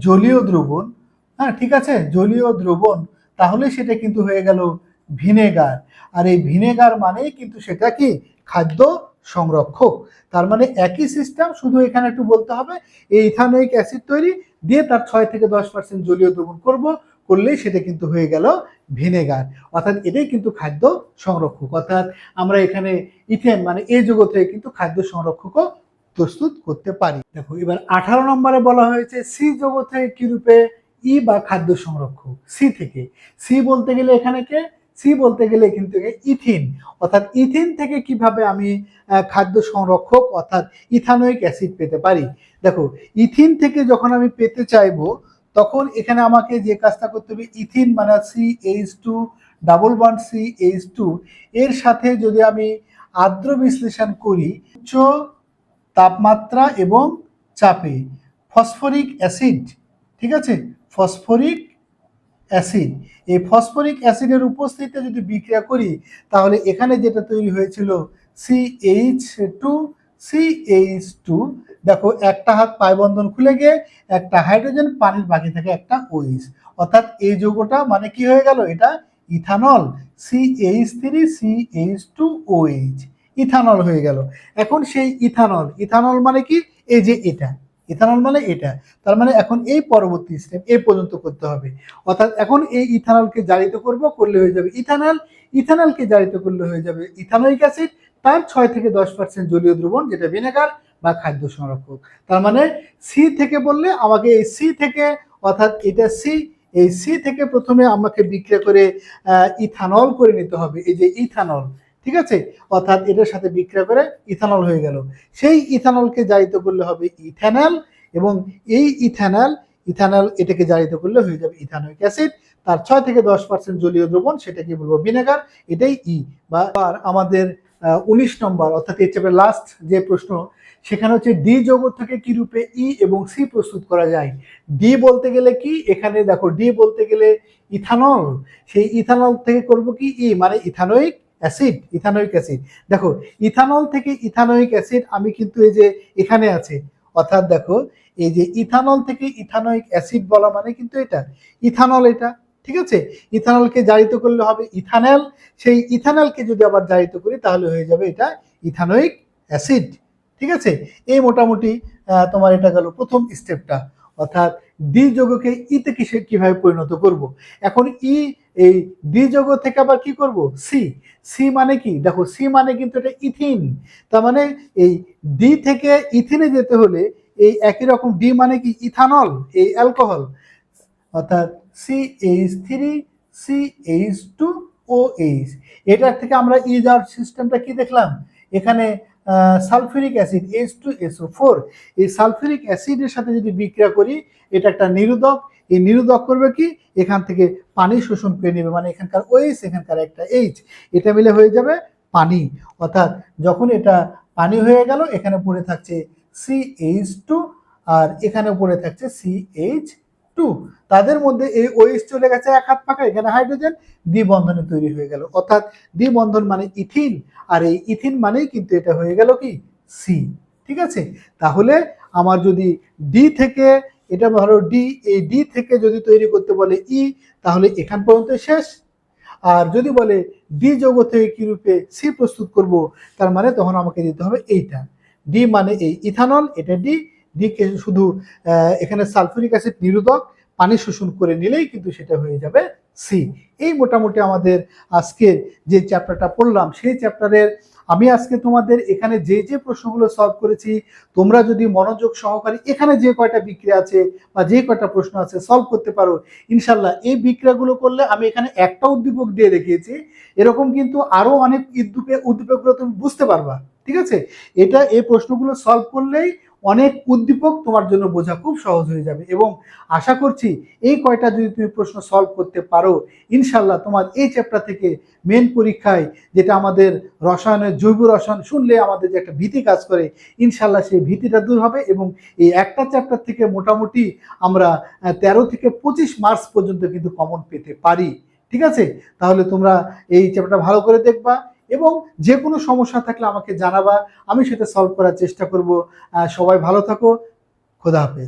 জলীয় দ্রবণ, হ্যাঁ ঠিক আছে, জলীয় দ্রবণ, তাহলে সেটা কিন্তু হয়ে গেল ভিনেগার। আর এই ভিনেগার মানেই কিন্তু সেটা কি খাদ্য সংরক্ষক। তার মানে একই সিস্টেম, শুধু এখানে একটু বলতে হবে এই ইথানোয়িক অ্যাসিড তৈরি দিয়ে তার 6 থেকে 10% জলীয় দ্রবণ করলেই সেটা কিন্তু হয়ে গেল ভিনেগার, অর্থাৎ এটাই কিন্তু খাদ্য সংরক্ষক। অর্থাৎ আমরা এখানে ইথেন মানে এই যৌগ থেকে কিন্তু খাদ্য সংরক্ষকও প্রস্তুত করতে পারি। দেখো এবার 18 নম্বরে বলা হয়েছে সি যৌগ থেকে কি রূপে ই বা খাদ্য সংরক্ষক। সি থেকে, সি বলতে গেলে এখানে কে, সি বলতে গেলে এখান থেকে ইথিন, অর্থাৎ ইথিন থেকে কিভাবে আমি খাদ্য সংরক্ষক অর্থাৎ ইথানোয়িক অ্যাসিড পেতে পারি। দেখো ইথিন থেকে যখন আমি পেতে চাইবো, তখন এখানে আমাকে যে কাজটা করতে হবে, ইথিন মানে CH2 ডাবল বন্ড CH2, এর সাথে যদি আমি আর্দ্র বিশ্লেষণ করি উচ্চ তাপমাত্রা এবং চাপে ফসফরিক অ্যাসিড, ঠিক আছে, ফসফরিক অ্যাসিড, এই ফসফরিক অ্যাসিডের উপস্থিতিতে যদি বিক্রিয়া করি, তাহলে এখানে যেটা তৈরি হয়েছিল CH2, দেখো একটা হাত পাই বন্ধন খুলে গিয়ে একটা হাইড্রোজেন, পানির বাকি থাকে একটা OH, অর্থাৎ এই যৌগটা মানে কি হয়ে গেল, এটা ইথানল CH3CH2OH। ইথানল হয়ে গেল। এখন সেই ইথানল, ইথানল মানে কি, এই যে এটা, ইথানল মানে এটা, তার মানে এখন এই পরবর্তী স্টেপ এই পর্যন্ত করতে হবে। অর্থাৎ এখন এই ইথানলকে জারিত করলে হয়ে যাবে ইথানল, ইথানলকে জারিত করলে হয়ে যাবে ইথানোয়িক অ্যাসিড, তার 6 থেকে 10% জলীয় দ্রবণ, যেটা ভিনেগার বা খাদ্য সংরক্ষক। তার মানে সি থেকে বললে আমাকে এই সি থেকে, অর্থাৎ এটা সি, এই সি থেকে প্রথমে আমাকে বিক্রিয়া করে ইথানল করে নিতে হবে, এই যে ইথানল, ঠিক আছে, অর্থাৎ এটার সাথে বিক্রিয়া করে ইথানল হয়ে গেল। সেই ইথানলকে জারিত করলে হবে ইথানল, এবং এই ইথানল, ইথানল এটাকে জারিত করলে হয়ে যাবে ইথানোয়িক অ্যাসিড, তার 6 থেকে 10% জলীয় দ্রবণ, সেটাকে বলবো ভিনেগার, এটাই ই। বা আমাদের 19 নম্বর, অর্থাৎ এর চেয়ে লাস্ট যে প্রশ্ন, সেখানে হচ্ছে ডি যৌগ থেকে কি রূপে ই এবং সি প্রস্তুত করা যায়। ডি বলতে গেলে কি, এখানে দেখো ডি বলতে গেলে ইথানল, সেই ইথানল থেকে করব কি ই, মানে ইথানোয়িক অ্যাসিড, ইথানোয়িক অ্যাসিড। দেখো ইথানল থেকে ইথানোয়িক অ্যাসিড আমি কিন্তু এই যে এখানে আছে, অর্থাৎ দেখো এই যে ইথানল থেকে ইথানোয়িক অ্যাসিড বলা মানে কিন্তু এটা ইথানল, এটা ঠিক আছে। ইথানলকে জারিত করলে হবে ইথানল, সেই ইথানলকে যদি আবার জারিত করি তাহলে হয়ে যাবে এটা ইথানোয়িক অ্যাসিড, ঠিক আছে। এই মোটামুটি তোমার এটা গেল প্রথম স্টেপটা, অর্থাৎ ডি যৌগকে ইতে কিভাবে পরিণত করব। এখন ই, এই ডি যৌগ থেকে আবার কি করব সি, সি মানে কি, দেখো সি মানে কিন্তু এটা ইথিন, তার মানে এই ডি থেকে ইথিনে যেতে হলে এই একই রকম, ডি মানে কি ইথানল, এই অ্যালকোহল, অর্থাৎ CH3 CH2OH, এটার থেকে আমরা ই যাওয়ার সিস্টেমটা কি দেখলাম, এখানে সালফিউরিক অ্যাসিড H2SO4, এই সালফিউরিক অ্যাসিডের সাথে যদি বিক্রিয়া করি, এটা একটা নিরোধক, এই নিরোধক করবে কি, এখান থেকে পানি শোষণ করে নেবে, মানে এখানকার OH এখানকার একটা H, এটা মিলে হয়ে যাবে পানি। অর্থাৎ যখন এটা পানি হয়ে গেল, এখানে পড়ে থাকছে CH2, আর এখানে পড়ে থাকছে CH2, তাদের মধ্যে এই OH চলে গেছে এক হাত পাকা, এখানে হাইড্রোজেন, দ্বি বন্ধনে তৈরি হয়ে গেল, অর্থাৎ দ্বি বন্ধন মানে ইথিন, আর এই ইথিন মানেই কিন্তু এটা হয়ে গেল কি সি, ঠিক আছে। তাহলে আমার যদি ডি থেকে, এটা ধরো ডি, এই ডি থেকে যদি তৈরি করতে বলে ই, তাহলে এখান পর্যন্ত শেষ। আর যদি বলে ডি যৌগ থেকে কি রূপে সি প্রস্তুত করব, তার মানে তখন আমাকে দিতে হবে এইটা, ডি মানে এই ইথানল, এটা ডি, ডি কে শুধু এখানে সালফিউরিক অ্যাসিড নিরোধক, পানি শোষণ করে নিলেই কিন্তু সেটা হয়ে যাবে সি। এই মোটামুটি আমাদের আজকের যে চ্যাপ্টারটা পড়লাম, সেই চ্যাপ্টারের আমি আজকে তোমাদের এখানে যে যে প্রশ্নগুলো সলভ করেছি, তোমরা যদি মনোযোগ সহকারে এখানে যে কয়টা বিক্রিয়া আছে বা যে কয়টা প্রশ্ন আছে সলভ করতে পারো, ইনশাল্লাহ এই বিক্রিয়াগুলো করলে, আমি এখানে একটা উদ্দীপক দিয়ে দেখিয়েছি, এরকম কিন্তু আরো অনেক উদ্দীপকগুলো তুমি বুঝতে পারবা, ঠিক আছে। এটা এই প্রশ্নগুলো সলভ করলেই অনেক উদ্দীপক তোমার জন্য বোঝা খুব সহজ হয়ে যাবে, এবং আশা করছি এই কয়টা যদি তুমি প্রশ্ন সলভ করতে পারো, ইনশাল্লাহ তোমার এই চ্যাপ্টার থেকে মেন পরীক্ষায়, যেটা আমাদের রসায়নের জৈব রসায়ন শুনলে আমাদের যে একটা ভীতি কাজ করে, ইনশাল্লাহ সেই ভীতিটা দূর হবে, এবং এই একটা চ্যাপ্টার থেকে মোটামুটি আমরা 13 থেকে 25 মার্কস পর্যন্ত কিন্তু কমন পেতে পারি, ঠিক আছে। তাহলে তোমরা এই চ্যাপ্টারটা ভালো করে দেখবা, এবং যে কোনো সমস্যা থাকলে আমাকে জানাবা, আমি সেটা সলভ করার চেষ্টা করব। সবাই ভালো থাকো, খোদা হাফেজ।